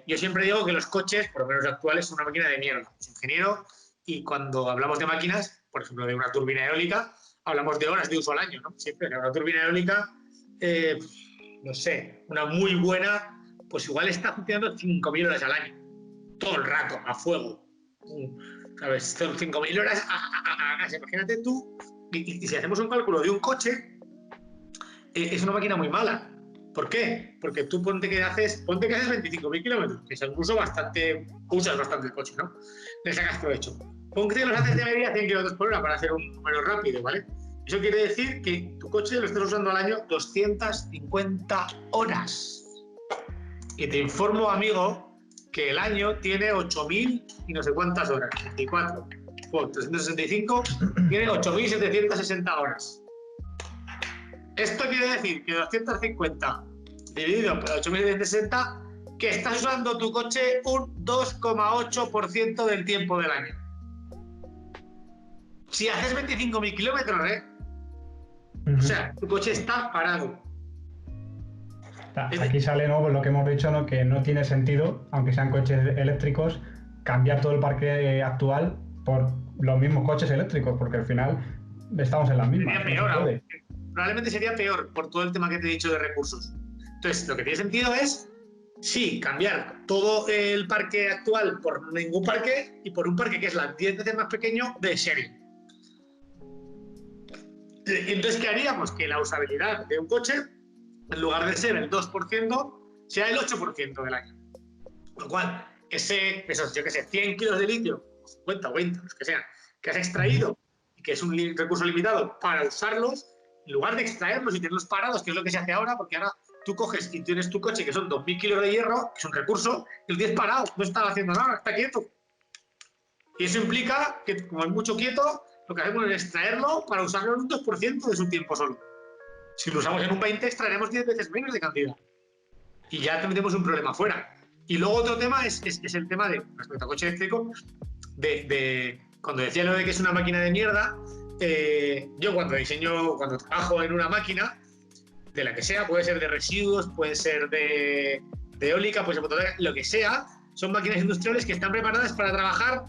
yo siempre digo que los coches, por lo menos actuales, son una máquina de mierda. Soy ingeniero y cuando hablamos de máquinas, por ejemplo, de una turbina eólica, hablamos de horas de uso al año, ¿no? Siempre una turbina eólica, no sé, una muy buena, pues igual está funcionando 5.000 horas al año. Todo el rato, a fuego. ¿Sabes? Son 5.000 horas a gas. Imagínate tú, y si hacemos un cálculo de un coche, es una máquina muy mala. ¿Por qué? Porque tú ponte que haces 25.000 kilómetros, que es incluso bastante, usas bastante el coche, ¿no? Le sacas provecho. Ponte que los haces de media 100 kilómetros por hora para hacer un número rápido, ¿vale? Eso quiere decir que tu coche lo estás usando al año 250 horas. Y te informo, amigo, que el año tiene 8.000 y no sé cuántas horas, 24 por 365, tiene 8.760 horas. Esto quiere decir que 250 dividido por 8.760, que estás usando tu coche un 2,8% del tiempo del año. Si haces 25.000 kilómetros, O sea, tu coche está parado. Aquí sale, ¿no?, lo que hemos dicho, ¿no?, que no tiene sentido, aunque sean coches eléctricos, cambiar todo el parque actual por los mismos coches eléctricos, porque al final estamos en las mismas. Sería peor aún. Probablemente sería peor por todo el tema que te he dicho de recursos. Entonces, lo que tiene sentido es, sí, cambiar todo el parque actual por ningún parque y por un parque que es las 10 veces más pequeño de sharing. Y entonces, ¿qué haríamos? Que la usabilidad de un coche, en lugar de ser el 2%, sea el 8% del año. Con lo cual, esos, yo qué sé, 100 kilos de litio, 50 o 20, los que sean, que has extraído y que es un recurso limitado para usarlos, en lugar de extraerlos y tenerlos parados, que es lo que se hace ahora, porque ahora tú coges y tienes tu coche, que son 2.000 kilos de hierro, que es un recurso, y lo tienes parado, no está haciendo nada, está quieto. Y eso implica que, como es mucho quieto, lo que hacemos es extraerlo para usarlo en un 2% de su tiempo solo. Si lo usamos en un 20, extraeremos 10 veces menos de cantidad. Y ya tendremos un problema fuera. Y luego otro tema es el tema de, respecto al coche eléctrico, cuando decía lo de que es una máquina de mierda, yo cuando trabajo en una máquina, de la que sea, puede ser de residuos, puede ser de eólica, puede ser de lo que sea, son máquinas industriales que están preparadas para trabajar,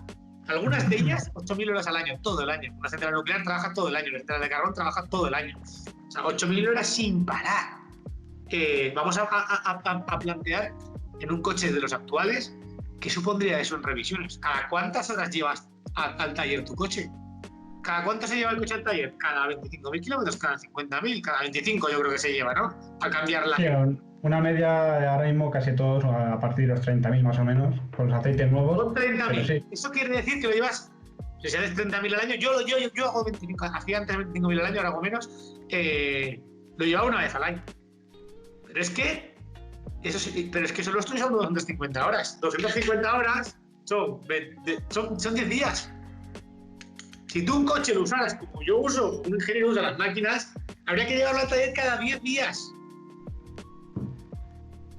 algunas de ellas, 8.000 horas al año, todo el año. Una central nuclear trabaja todo el año, una central de carbón trabaja todo el año. O sea, 8.000 horas sin parar. Vamos a plantear en un coche de los actuales, ¿qué supondría eso en revisiones? ¿Cada cuántas horas llevas al taller tu coche? ¿Cada cuánto se lleva el coche al taller? ¿Cada 25.000 kilómetros? ¿Cada 50.000? Cada 25 yo creo que se lleva, ¿no? A cambiar la... Sí, Una media ahora mismo casi todos a partir de los 30.000 más o menos, con los aceites nuevos. Son 30.000. Sí. Eso quiere decir que lo llevas, si haces 30.000 al año, yo hago 25, hacía antes 25.000 al año, ahora hago menos, lo llevaba una vez al año. Pero es que, eso lo estoy usando 250 horas. 250 horas son 10 días. Si tú un coche lo usaras como yo uso, un ingeniero usa las máquinas, habría que llevarlo al taller cada 10 días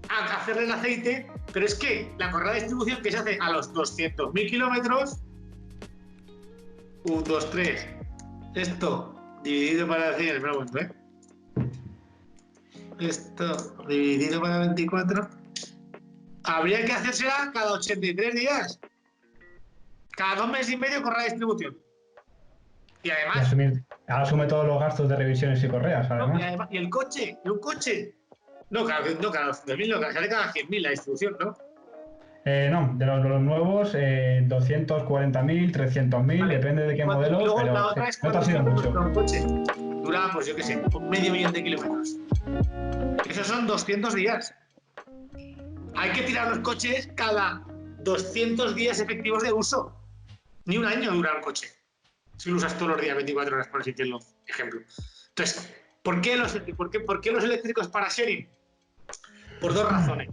a hacerle el aceite, pero es que la correa de distribución que se hace a los 200.000 kilómetros, 1, 2, 3, esto dividido para 100, espera un momento, esto dividido para 24, habría que hacérsela cada 83 días, cada 2 meses y medio correa de distribución. Y además... Asume todos los gastos de revisiones y correas, además. Y el coche, un coche... No, cada 200.000, no, sale cada 100.000 la distribución, ¿no? No, de los nuevos, 240.000, 300.000, vale, depende de qué modelo, pero la otra es no te ha sido mucho. Un coche dura, pues yo qué sé, 500.000 de kilómetros. Esos son 200 días. Hay que tirar los coches cada 200 días efectivos de uso. Ni un año dura un coche, si lo usas todos los días, 24 horas, por así decirlo, ejemplo. Entonces, ¿por qué los eléctricos para sharing? Por 2 razones.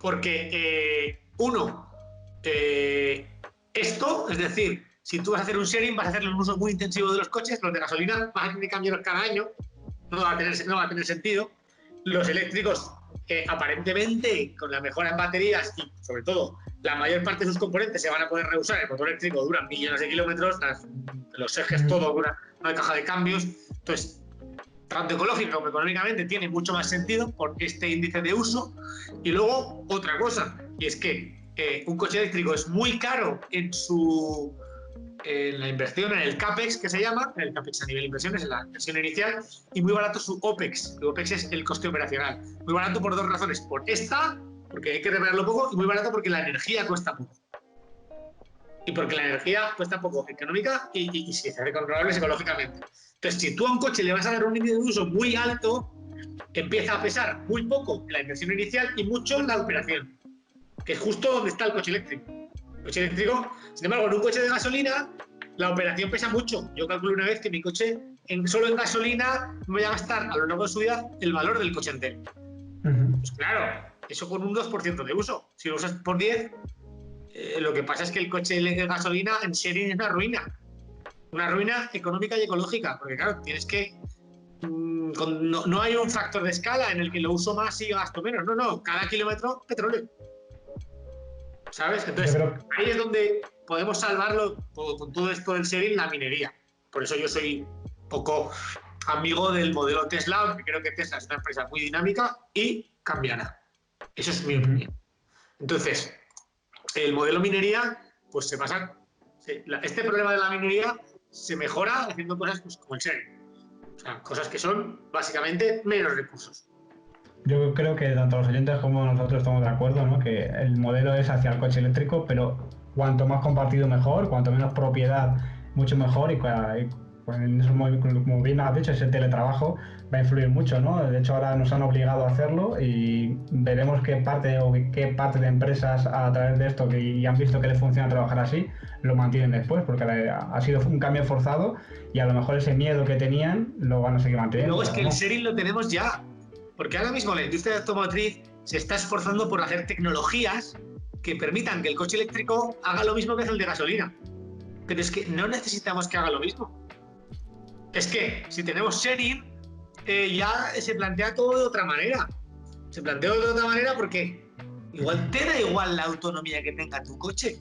Porque, uno, esto, es decir, si tú vas a hacer un sharing, vas a hacer un uso muy intensivo de los coches, los de gasolina vas a tener que cambiarlos cada año, no va a tener sentido. Los eléctricos, aparentemente, con la mejora en baterías y, sobre todo, la mayor parte de sus componentes se van a poder reusar. El motor eléctrico dura millones de kilómetros, los ejes, todo dura, no hay caja de cambios. Entonces, tanto ecológico como económicamente tiene mucho más sentido por este índice de uso. Y luego, otra cosa, y es que un coche eléctrico es muy caro en la inversión, en el CAPEX, que se llama, el CAPEX a nivel de inversiones, en la inversión inicial, y muy barato su OPEX. El OPEX es el coste operacional. Muy barato por 2 razones. Por esta, porque hay que repararlo poco, y muy barato porque la energía cuesta poco. Y porque la energía cuesta poco económica y se hace controlable ecológicamente. Entonces, si tú a un coche le vas a dar un índice de uso muy alto, empieza a pesar muy poco la inversión inicial y mucho la operación, que es justo donde está el coche eléctrico. El coche eléctrico, sin embargo, en un coche de gasolina, la operación pesa mucho. Yo calculo una vez que mi coche, solo en gasolina, me voy a gastar a lo largo de su vida el valor del coche entero. Pues claro, eso con un 2% de uso. Si lo usas por 10, lo que pasa es que el coche de gasolina en sharing es una ruina económica y ecológica, porque claro, tienes que... no hay un factor de escala en el que lo uso más y gasto menos. No, cada kilómetro petróleo. ¿Sabes? Entonces, ahí es donde podemos salvarlo con todo esto del sharing, la minería. Por eso yo soy poco amigo del modelo Tesla, aunque creo que Tesla es una empresa muy dinámica y cambiará. Eso es mi opinión. Entonces, el modelo minería, pues se pasa... Este problema de la minería se mejora haciendo cosas pues, como el sharing. O sea, cosas que son básicamente menos recursos. Yo creo que tanto los oyentes como nosotros estamos de acuerdo, ¿no? Que el modelo es hacia el coche eléctrico, pero cuanto más compartido mejor, cuanto menos propiedad, mucho mejor. Y en eso, como bien has dicho, ese teletrabajo va a influir mucho, ¿no? De hecho, ahora nos han obligado a hacerlo y veremos qué parte de empresas a través de esto y han visto que les funciona trabajar así, lo mantienen después, porque ha sido un cambio forzado y a lo mejor ese miedo que tenían lo van a seguir manteniendo. Luego es que el sharing lo tenemos ya, porque ahora mismo la industria automotriz se está esforzando por hacer tecnologías que permitan que el coche eléctrico haga lo mismo que hace el de gasolina. Pero es que no necesitamos que haga lo mismo. Es que si tenemos sharing, ya se plantea todo de otra manera. Se plantea de otra manera porque igual te da igual la autonomía que tenga tu coche.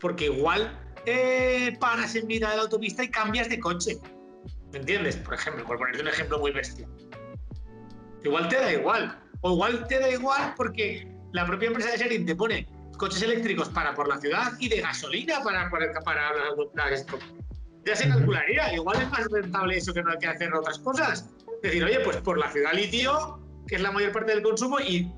Porque igual paras en mitad de la autopista y cambias de coche. ¿Me entiendes? Por ejemplo, por ponerte un ejemplo muy bestia. Igual te da igual. O igual te da igual porque la propia empresa de sharing te pone coches eléctricos para por la ciudad y de gasolina para esto. Ya se calcularía. Igual es más rentable eso que no hay que hacer otras cosas. Decir, oye, pues por la ciudad litio, que es la mayor parte del consumo, y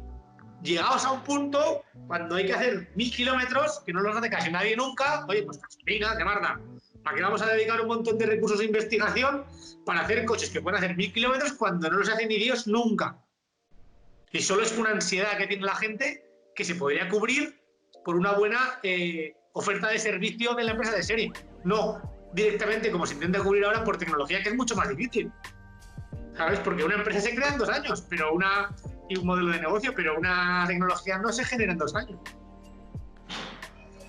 llegados a un punto, cuando hay que hacer 1000 kilómetros, que no los hace casi nadie nunca, oye, pues gasolina, de marda. ¿Para qué vamos a dedicar un montón de recursos de investigación para hacer coches que pueden hacer 1000 kilómetros cuando no los hace ni Dios nunca? Y solo es una ansiedad que tiene la gente que se podría cubrir por una buena oferta de servicio de la empresa de serie. No directamente como se intenta cubrir ahora por tecnología, que es mucho más difícil. ¿Sabes? Porque una empresa se crea en 2 años, y un modelo de negocio, pero una tecnología no se genera en 2 años.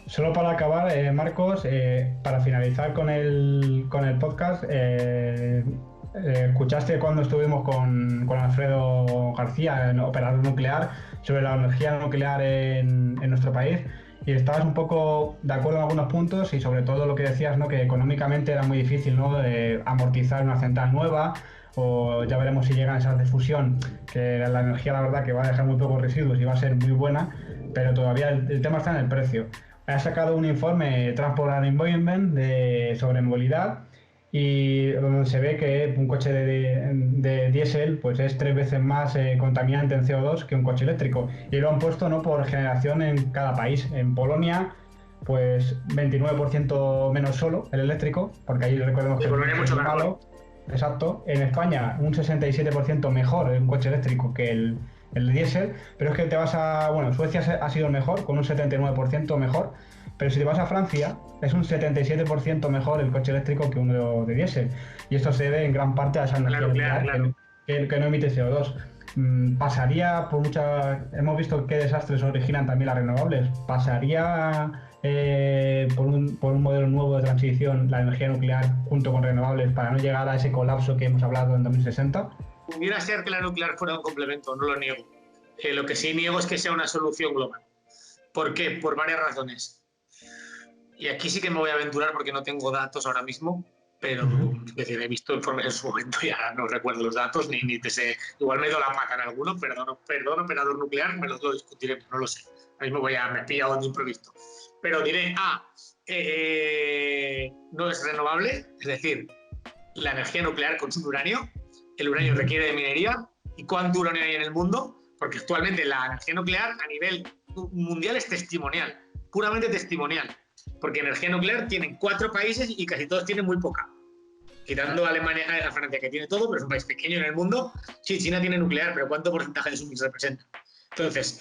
Solo para acabar, Marcos, para finalizar con el podcast, escuchaste cuando estuvimos con Alfredo García, operador nuclear, sobre la energía nuclear en nuestro país, y estabas un poco de acuerdo en algunos puntos y sobre todo lo que decías, ¿no? Que económicamente era muy difícil, ¿no? Amortizar una central nueva, o ya veremos si llegan esas de fusión, que la energía la verdad que va a dejar muy pocos residuos y va a ser muy buena, pero todavía el tema está en el precio. Ha sacado un informe Transport and Environment sobre movilidad, y donde se ve que un coche de diésel pues es 3 veces más contaminante en CO2 que un coche eléctrico, y lo han puesto, ¿no? Por generación en cada país. En Polonia pues 29% menos solo el eléctrico, porque ahí recordemos que Polonia es mucho malo. mejor. Exacto. En España un 67% mejor un coche eléctrico que el diésel, pero es que te vas a... Bueno, Suecia ha sido el mejor, con un 79% mejor, pero si te vas a Francia, es un 77% mejor el coche eléctrico que uno de diésel. Y esto se debe en gran parte a esa energía nuclear, claro, que no emite CO2. Pasaría por muchas... Hemos visto qué desastres originan también las renovables. Pasaría por un modelo nuevo de transición la energía nuclear junto con renovables para no llegar a ese colapso que hemos hablado en 2060. Pudiera ser que la nuclear fuera un complemento, no lo niego. Lo que sí niego es que sea una solución global. ¿Por qué? Por varias razones. Y aquí sí que me voy a aventurar porque no tengo datos ahora mismo, pero es decir, he visto informes en su momento y ahora no recuerdo los datos, ni te sé. Igual me doy la pata en alguno, perdón, operador nuclear, me lo discutiré, no lo sé. Ahora mismo me he pillado de improviso. Pero diré, no es renovable, es decir, la energía nuclear consume uranio, el uranio requiere de minería. ¿Y cuánto uranio hay en el mundo? Porque actualmente la energía nuclear a nivel mundial es testimonial, puramente testimonial. Porque energía nuclear tienen 4 países y casi todos tienen muy poca. Quitando a Alemania, a Francia, que tiene todo, pero es un país pequeño en el mundo. Sí, China tiene nuclear, pero ¿cuánto porcentaje de su mix representa? Entonces,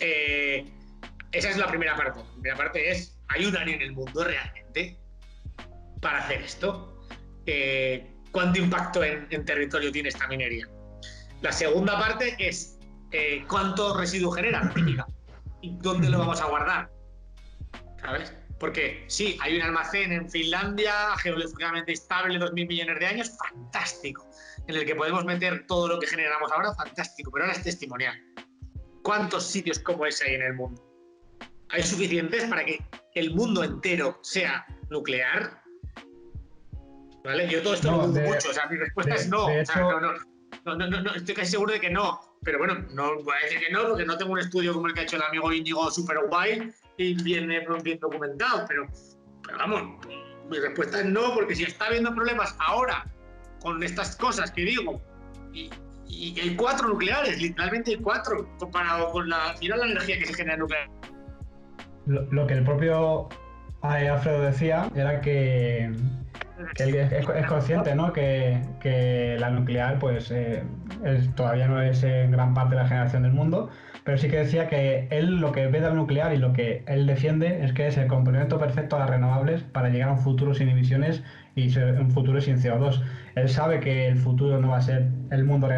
esa es la primera parte. La primera parte es, ¿hay uranio en el mundo realmente para hacer esto? ¿Cuánto impacto en territorio tiene esta minería? La segunda parte es, ¿cuánto residuo genera? ¿Y dónde lo vamos a guardar? ¿Sabes? Porque sí, hay un almacén en Finlandia, geológicamente estable, 2.000 millones de años, fantástico, en el que podemos meter todo lo que generamos ahora, fantástico, pero ahora es testimonial. ¿Cuántos sitios como ese hay en el mundo? ¿Hay suficientes para que el mundo entero sea nuclear? ¿Vale? Yo todo esto lo dudo mucho, o sea, mi respuesta es no. O sea, no, estoy casi seguro de que no. Pero bueno, no voy a decir que no, porque no tengo un estudio como el que ha hecho el amigo Íñigo super guay y bien documentado. Pero vamos, mi respuesta es no, porque si está habiendo problemas ahora con estas cosas que digo, y hay 4 nucleares, literalmente hay 4, comparado con la energía que se genera nuclear. Lo que el propio Alfredo decía era que él es consciente, ¿no? que la nuclear pues todavía no es en gran parte de la generación del mundo, pero sí que decía que él lo que ve de la nuclear y lo que él defiende es que es el complemento perfecto a las renovables para llegar a un futuro sin emisiones y un futuro sin CO2. Él sabe que el futuro no va a ser el mundo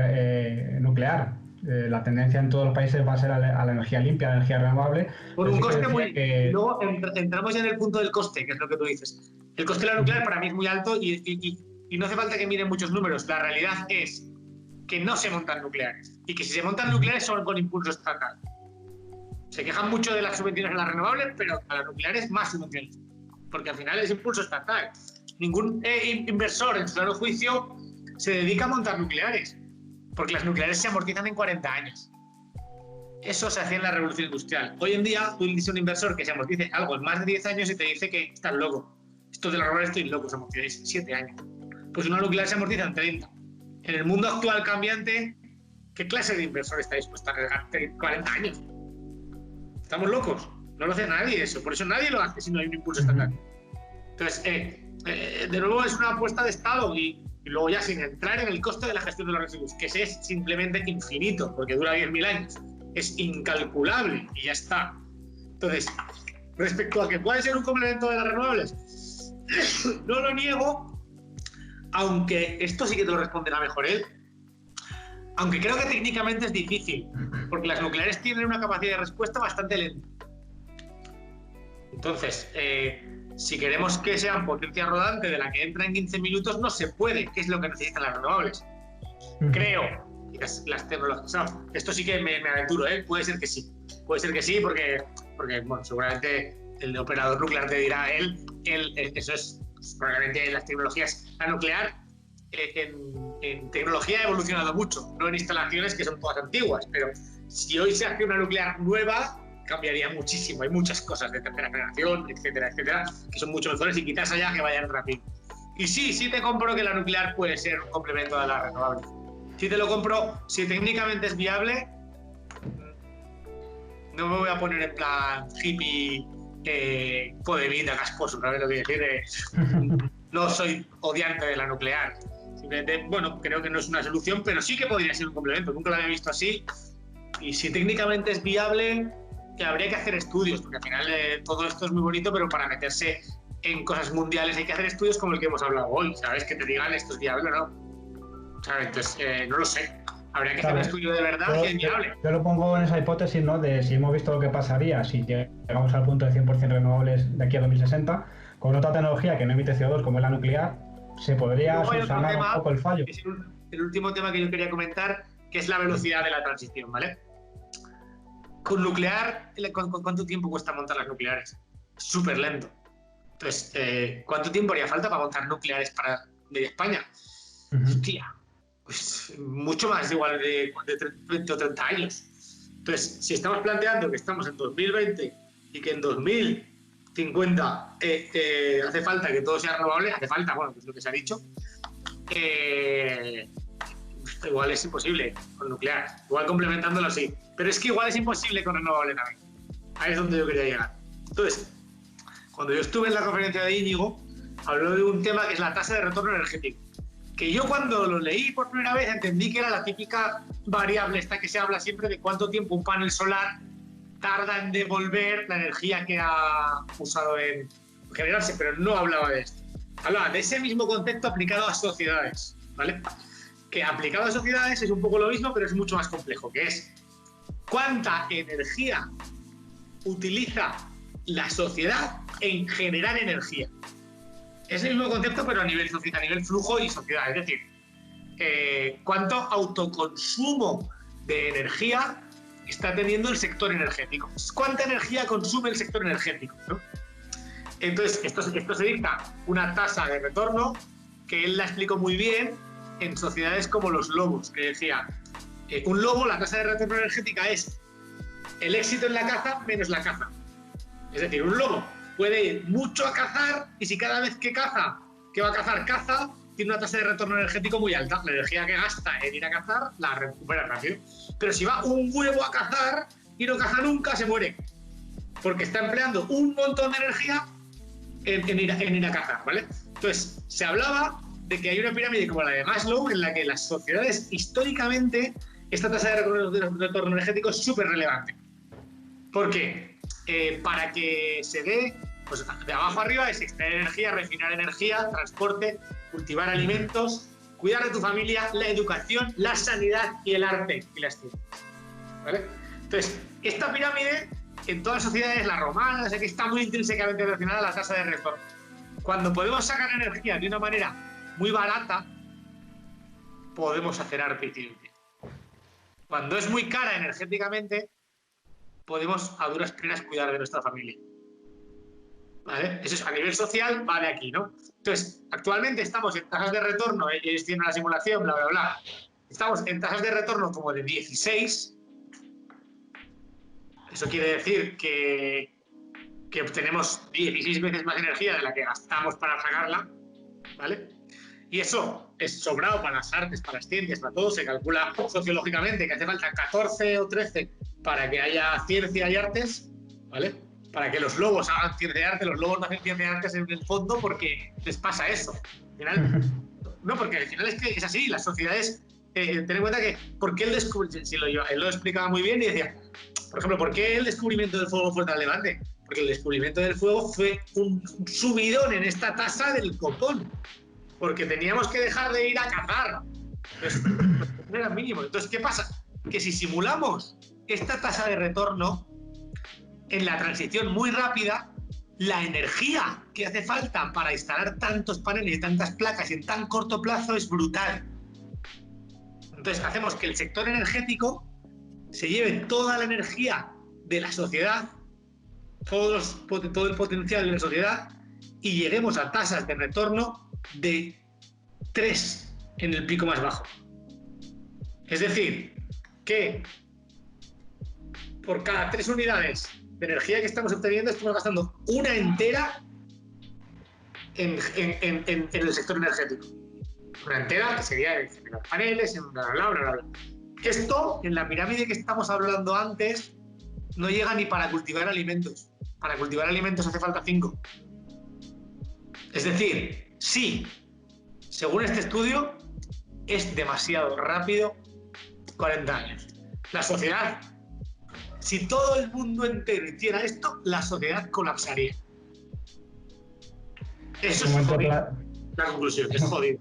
nuclear. La tendencia en todos los países va a ser a la energía limpia, a la energía renovable. Por un coste muy... Luego entramos en el punto del coste, que es lo que tú dices. El coste de la nuclear para mí es muy alto y no hace falta que miren muchos números. La realidad es que no se montan nucleares y que si se montan nucleares son con impulso estatal. Se quejan mucho de las subvenciones a las renovables, pero a las nucleares más subvenciones, porque al final es impulso estatal. Ningún inversor en su sano juicio se dedica a montar nucleares, porque las nucleares se amortizan en 40 años. Eso se hacía en la revolución industrial. Hoy en día tú le dices a un inversor que se amortice algo en más de 10 años y te dice que estás loco. Esto de las renovables estoy loco, se amortiza en 7 años. Pues una nuclear se amortiza en 30. En el mundo actual cambiante, ¿qué clase de inversor está dispuesto a regar 40 años? ¿Estamos locos? No lo hace nadie eso, por eso nadie lo hace si no hay un impulso estatal. Entonces, de nuevo es una apuesta de Estado y luego ya sin entrar en el coste de la gestión de los residuos, que es simplemente infinito, porque dura 10.000 años. es incalculable y ya está. Entonces, respecto a que puede ser un complemento de las renovables, no lo niego, aunque esto sí que te lo responderá mejor él, aunque creo que técnicamente es difícil, porque las nucleares tienen una capacidad de respuesta bastante lenta. Entonces, si queremos que sean potencia rodante de la que entra en 15 minutos, no se puede, que es lo que necesitan las renovables. Creo que las tecnologías... No, esto sí que me aventuro, puede ser que sí. Puede ser que sí, porque bueno, seguramente el operador nuclear te dirá, eso es probablemente las tecnologías. La nuclear en tecnología ha evolucionado mucho, no en instalaciones que son todas antiguas, pero si hoy se hace una nuclear nueva, cambiaría muchísimo. Hay muchas cosas de tercera generación, etcétera, etcétera, que son mucho mejores y quizás allá que vayan rápido. Y sí te compro que la nuclear puede ser un complemento de la renovable. Sí te lo compro, si técnicamente es viable. No me voy a poner en plan hippie, de vida, casposo, ¿sabes lo que quiero decir? No soy odiante de la nuclear. Simplemente, bueno, creo que no es una solución, pero sí que podría ser un complemento. Nunca lo había visto así. Y si técnicamente es viable, que habría que hacer estudios, porque al final todo esto es muy bonito, pero para meterse en cosas mundiales hay que hacer estudios como el que hemos hablado hoy, ¿sabes? Que te digan esto es viable o no. ¿Sabes? Entonces, no lo sé. Habría que hacer un estudio de verdad que es viable. Yo lo pongo en esa hipótesis, ¿no? De si hemos visto lo que pasaría si llegamos al punto de 100% renovables de aquí a 2060, con otra tecnología que no emite CO2 como es la nuclear, se podría subsanar un poco el fallo. Es el último tema que yo quería comentar, que es la velocidad de la transición, ¿vale? Con nuclear, ¿cuánto tiempo cuesta montar las nucleares? Súper lento. Entonces, ¿cuánto tiempo haría falta para montar nucleares para media España? Hostia, pues mucho más, igual de 20 o 30 años. Entonces, si estamos planteando que estamos en 2020 y que en 2050 hace falta que todo sea renovable, hace falta, bueno, que es lo que se ha dicho, igual es imposible con nuclear, igual complementándolo sí, pero es que igual es imposible con renovable también. Ahí es donde yo quería llegar. Entonces, cuando yo estuve en la conferencia de Íñigo, habló de un tema que es la tasa de retorno energético, que yo cuando lo leí por primera vez entendí que era la típica variable esta que se habla siempre de cuánto tiempo un panel solar tarda en devolver la energía que ha usado en generarse, pero no hablaba de esto. Hablaba de ese mismo concepto aplicado a sociedades, ¿vale? Que aplicado a sociedades es un poco lo mismo, pero es mucho más complejo, que es cuánta energía utiliza la sociedad en generar energía. Es el mismo concepto, pero a nivel flujo y sociedad. Es decir, cuánto autoconsumo de energía está teniendo el sector energético. ¿Cuánta energía consume el sector energético, ¿no? Entonces, esto se dicta una tasa de retorno que él la explicó muy bien en sociedades como los lobos, que decía, un lobo, la tasa de retorno energética es el éxito en la caza menos la caza. Es decir, un lobo puede ir mucho a cazar y si cada vez que caza, que va a cazar, caza, tiene una tasa de retorno energético muy alta. La energía que gasta en ir a cazar la recupera rápido. Pero si va un huevo a cazar y no caza nunca, se muere. Porque está empleando un montón de energía en ir a cazar, ¿vale? Entonces, se hablaba de que hay una pirámide como la de Maslow en la que las sociedades, históricamente, esta tasa de retorno energético es súper relevante. ¿Por qué? Para que se dé, pues de abajo arriba es extraer energía, refinar energía, transporte, cultivar alimentos, cuidar de tu familia, la educación, la sanidad y el arte y las ciencias, ¿vale? Entonces, esta pirámide en todas las sociedades, la romana, que está muy intrínsecamente relacionada a la tasa de retorno. Cuando podemos sacar energía de una manera muy barata, podemos hacer arte y ciencia. Cuando es muy cara energéticamente, podemos a duras penas cuidar de nuestra familia, ¿vale? Eso es a nivel social, va de aquí, ¿no? Entonces, actualmente estamos en tasas de retorno, ellos tienen la simulación, bla, bla, bla. Estamos en tasas de retorno como de 16. Eso quiere decir que obtenemos 16 veces más energía de la que gastamos para sacarla, ¿vale? Y eso es sobrado para las artes, para las ciencias, para todo. Se calcula sociológicamente que hace falta 14 o 13 para que haya ciencia y artes, ¿vale? Para que los lobos hagan ciencia y arte. Los lobos no hacen ciencia y artes en el fondo porque les pasa eso. Al final, no, porque al final es que es así. Las sociedades, ten en cuenta que, porque él lo explicaba muy bien y decía, por ejemplo, ¿por qué el descubrimiento del fuego fue tan relevante? Porque el descubrimiento del fuego fue un subidón en esta tasa del copón, porque teníamos que dejar de ir a cazar. Entonces, era mínimo. Entonces, ¿qué pasa? Que si simulamos esta tasa de retorno en la transición muy rápida, la energía que hace falta para instalar tantos paneles y tantas placas en tan corto plazo es brutal. Entonces, hacemos que el sector energético se lleve toda la energía de la sociedad, todo el potencial de la sociedad, y lleguemos a tasas de retorno de 3 en el pico más bajo. Es decir, que por cada 3 unidades de energía que estamos obteniendo, estamos gastando una entera en el sector energético. Una entera que sería en los paneles, en bla, bla, bla, bla, bla. Esto, en la pirámide que estamos hablando antes, no llega ni para cultivar alimentos. Para cultivar alimentos hace falta 5. Es decir, sí, según este estudio, es demasiado rápido 40 años. La sociedad, si todo el mundo entero hiciera esto, la sociedad colapsaría. Eso es jodido. La conclusión, es jodido.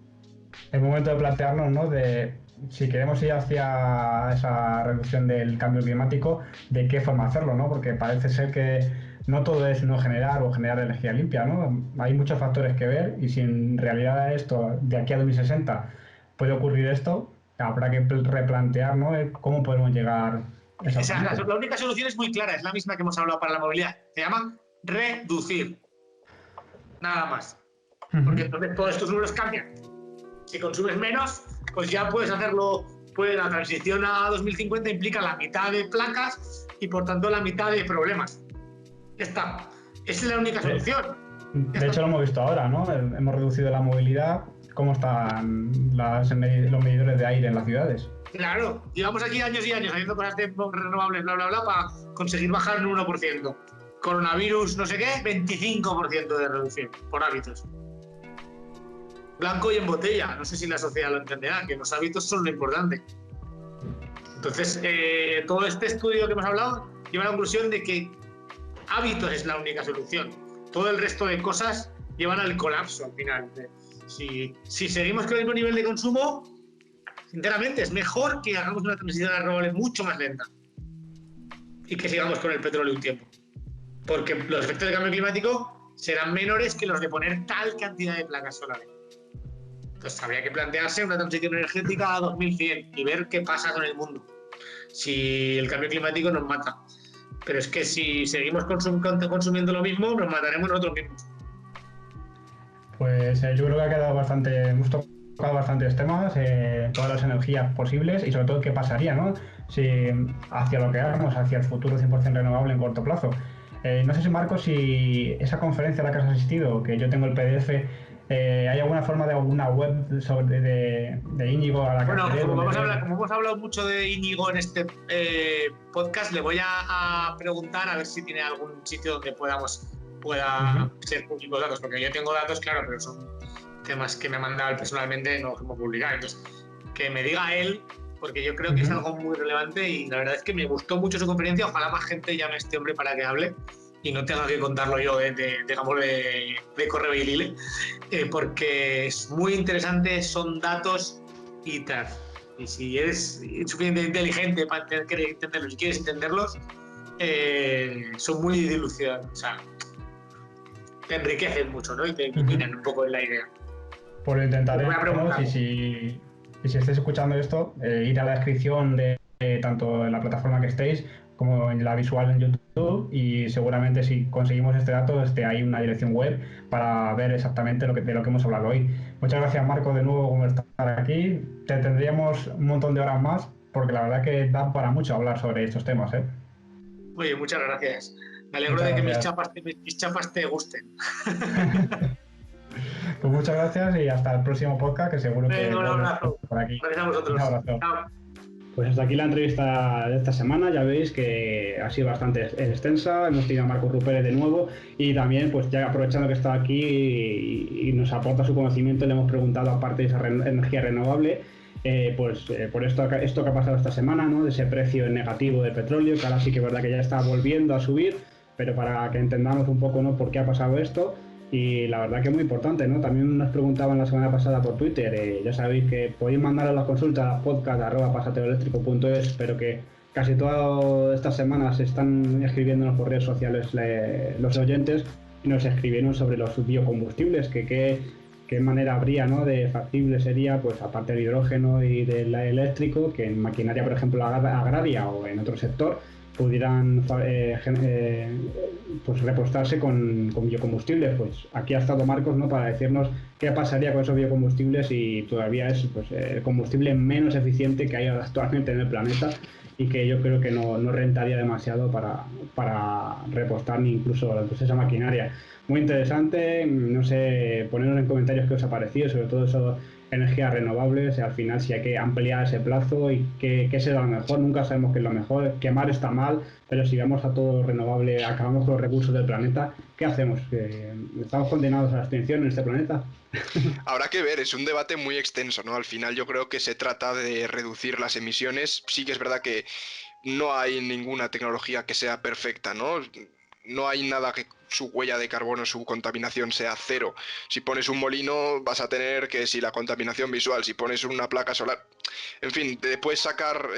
Es momento de plantearnos, ¿no?, de si queremos ir hacia esa reducción del cambio climático, de qué forma hacerlo, ¿no? Porque parece ser que no todo es no generar o generar energía limpia, ¿no? Hay muchos factores que ver, y si en realidad esto, de aquí a 2060, puede ocurrir esto, habrá que replantear, ¿no?, cómo podemos llegar a esa punto. La única solución es muy clara, es la misma que hemos hablado para la movilidad. Se llama reducir. Nada más. Porque entonces todos estos números cambian. Si consumes menos, pues ya puedes hacerlo. Pues la transición a 2050 implica la mitad de placas y por tanto la mitad de problemas. Ya está. Esa es la única solución. De hecho, lo hemos visto ahora, ¿no? Hemos reducido la movilidad. ¿Cómo están los medidores de aire en las ciudades? Claro, llevamos aquí años y años haciendo cosas de renovables, bla, bla, bla, para conseguir bajar en un 1%. Coronavirus, no sé qué, 25% de reducción por hábitos. Blanco y en botella. No sé si la sociedad lo entenderá, que los hábitos son lo importante. Entonces, todo este estudio que hemos hablado lleva a la conclusión de que hábitos es la única solución. Todo el resto de cosas llevan al colapso al final. Si seguimos con el mismo nivel de consumo, sinceramente es mejor que hagamos una transición a renovables mucho más lenta y que sigamos con el petróleo un tiempo. Porque los efectos del cambio climático serán menores que los de poner tal cantidad de placas solares. Entonces habría que plantearse una transición energética a 2100 y ver qué pasa con el mundo si el cambio climático nos mata. Pero es que si seguimos consumiendo lo mismo, nos mataremos nosotros mismos. Pues yo creo que ha quedado hemos tocado bastantes temas, todas las energías posibles y sobre todo qué pasaría, ¿no?, si hacia lo que hagamos, hacia el futuro 100% renovable en corto plazo. No sé si, Marcos, si esa conferencia a la que has asistido, que yo tengo el PDF, ¿hay alguna forma de alguna web de Íñigo a la que acceder? Como hemos hablado mucho de Íñigo en este podcast, le voy a preguntar a ver si tiene algún sitio donde pueda ser públicos datos, porque yo tengo datos, claro, pero son temas que me ha mandado él personalmente, no los hemos publicado. Entonces, que me diga él, porque yo creo que es algo muy relevante y la verdad es que me gustó mucho su conferencia. Ojalá más gente llame a este hombre para que hable y no tenga que contarlo yo de correo y lile, porque es muy interesante, son datos y tal. Y si eres suficientemente inteligente para querer entenderlos y quieres entenderlos, son muy dilucidados. O sea, te enriquecen mucho, ¿no? Y te iluminan un poco en la idea. Pues lo intentaré, y si estáis escuchando esto, ir a la descripción de tanto en la plataforma que estéis como en la visual en YouTube, y seguramente si conseguimos este dato hay una dirección web para ver exactamente de lo que hemos hablado hoy. Muchas gracias, Marco, de nuevo por estar aquí. Te tendríamos un montón de horas más porque la verdad que da para mucho hablar sobre estos temas, ¿eh? Oye, muchas gracias. Me alegro de que mis chapas te gusten. Pues muchas gracias y hasta el próximo podcast, que seguro que... Un abrazo. Por aquí. Gracias a vosotros. Un abrazo. Chao. Pues hasta aquí la entrevista de esta semana. Ya veis que ha sido bastante extensa. Hemos tenido a Marcos Rupérez de nuevo y también, pues ya aprovechando que está aquí y nos aporta su conocimiento, le hemos preguntado, aparte de esa energía renovable, por esto que ha pasado esta semana, ¿no? De ese precio negativo del petróleo, que ahora sí que es verdad que ya está volviendo a subir, pero para que entendamos un poco, ¿no?, por qué ha pasado esto. Y la verdad que es muy importante, ¿no? También nos preguntaban la semana pasada por Twitter, ya sabéis que podéis mandar las consultas a podcast@pasateoeléctrico.es, pero que casi todas estas semanas están escribiéndonos por redes sociales los oyentes y nos escribieron sobre los biocombustibles, qué manera habría, ¿no?, de factible sería, pues aparte del hidrógeno y del eléctrico, que en maquinaria, por ejemplo, agraria o en otro sector, pudieran pues repostarse con biocombustibles. Pues aquí ha estado Marcos, ¿no?, para decirnos qué pasaría con esos biocombustibles, y todavía es, pues, el combustible menos eficiente que hay actualmente en el planeta, y que yo creo que no rentaría demasiado para repostar ni incluso pues, esa maquinaria. Muy interesante, no sé, ponernos en comentarios qué os ha parecido, sobre todo eso, energías renovables, y al final si hay que ampliar ese plazo y qué será lo mejor. Nunca sabemos qué es lo mejor. Quemar está mal, pero si vamos a todo renovable, acabamos con los recursos del planeta, ¿qué hacemos? ¿Estamos condenados a la extinción en este planeta? Habrá que ver, es un debate muy extenso, ¿no? Al final yo creo que se trata de reducir las emisiones. Sí que es verdad que no hay ninguna tecnología que sea perfecta, ¿no? No hay nada que su huella de carbono, su contaminación sea cero. Si pones un molino vas a tener que, si la contaminación visual, si pones una placa solar, en fin, te puedes sacar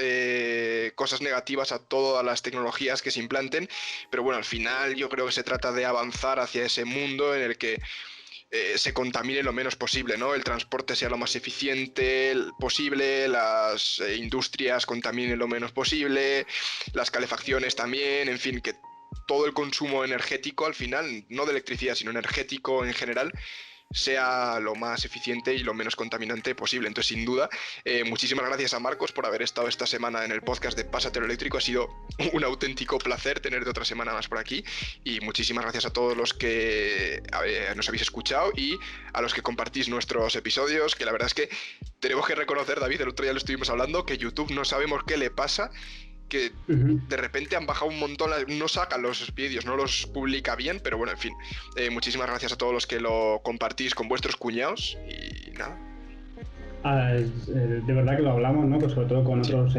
cosas negativas a todas las tecnologías que se implanten, pero bueno, al final yo creo que se trata de avanzar hacia ese mundo en el que se contamine lo menos posible, ¿no? El transporte sea lo más eficiente posible, las industrias contaminen lo menos posible, las calefacciones también, en fin, que todo el consumo energético al final, no de electricidad, sino energético en general, sea lo más eficiente y lo menos contaminante posible. Entonces, sin duda, muchísimas gracias a Marcos por haber estado esta semana en el podcast de Pásatelo Eléctrico. Ha sido un auténtico placer tenerte otra semana más por aquí, y muchísimas gracias a todos los que nos habéis escuchado y a los que compartís nuestros episodios, que la verdad es que tenemos que reconocer, David, el otro día lo estuvimos hablando, que YouTube no sabemos qué le pasa, que de repente han bajado un montón, no sacan los vídeos, no los publica bien, pero bueno, en fin, muchísimas gracias a todos los que lo compartís con vuestros cuñados y nada. De verdad que lo hablamos, ¿no? Pues sobre todo con otros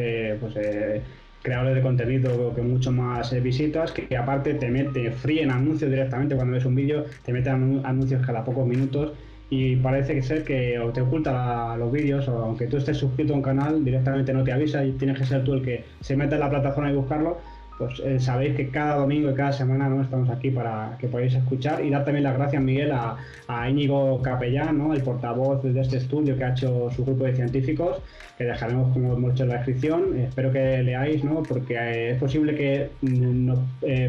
creadores de contenido con mucho más visitas, que aparte te fríen anuncios directamente cuando ves un vídeo, te meten anuncios cada pocos minutos, y parece ser que o te oculta los vídeos, o aunque tú estés suscrito a un canal, directamente no te avisa y tienes que ser tú el que se meta en la plataforma y buscarlo. Pues sabéis que cada domingo y cada semana, ¿no?, estamos aquí para que podáis escuchar, y dar también las gracias, Miguel, a Íñigo Capellán, ¿no?, el portavoz de este estudio que ha hecho su grupo de científicos, que dejaremos, como hemos hecho, en la descripción. Espero que leáis, ¿no?, porque es posible que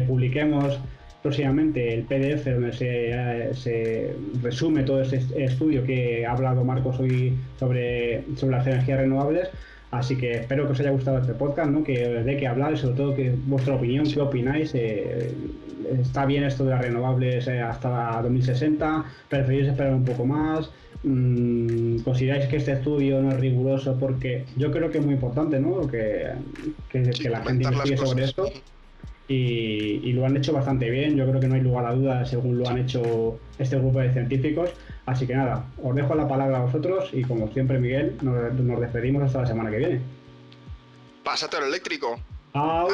publiquemos próximamente el PDF donde se resume todo este estudio que ha hablado Marcos hoy sobre las energías renovables. Así que espero que os haya gustado este podcast, ¿no?, que os dé que hablar, y sobre todo que vuestra opinión, qué opináis. ¿Está bien esto de las renovables hasta 2060? ¿Preferís esperar un poco más? ¿Consideráis que este estudio no es riguroso? Porque yo creo que es muy importante, ¿no?, que la gente investigue sobre esto. Y lo han hecho bastante bien. Yo creo que no hay lugar a dudas según lo han hecho este grupo de científicos. Así que nada, os dejo la palabra a vosotros, y como siempre, Miguel, nos despedimos hasta la semana que viene. Pásatelo eléctrico. ¡Au!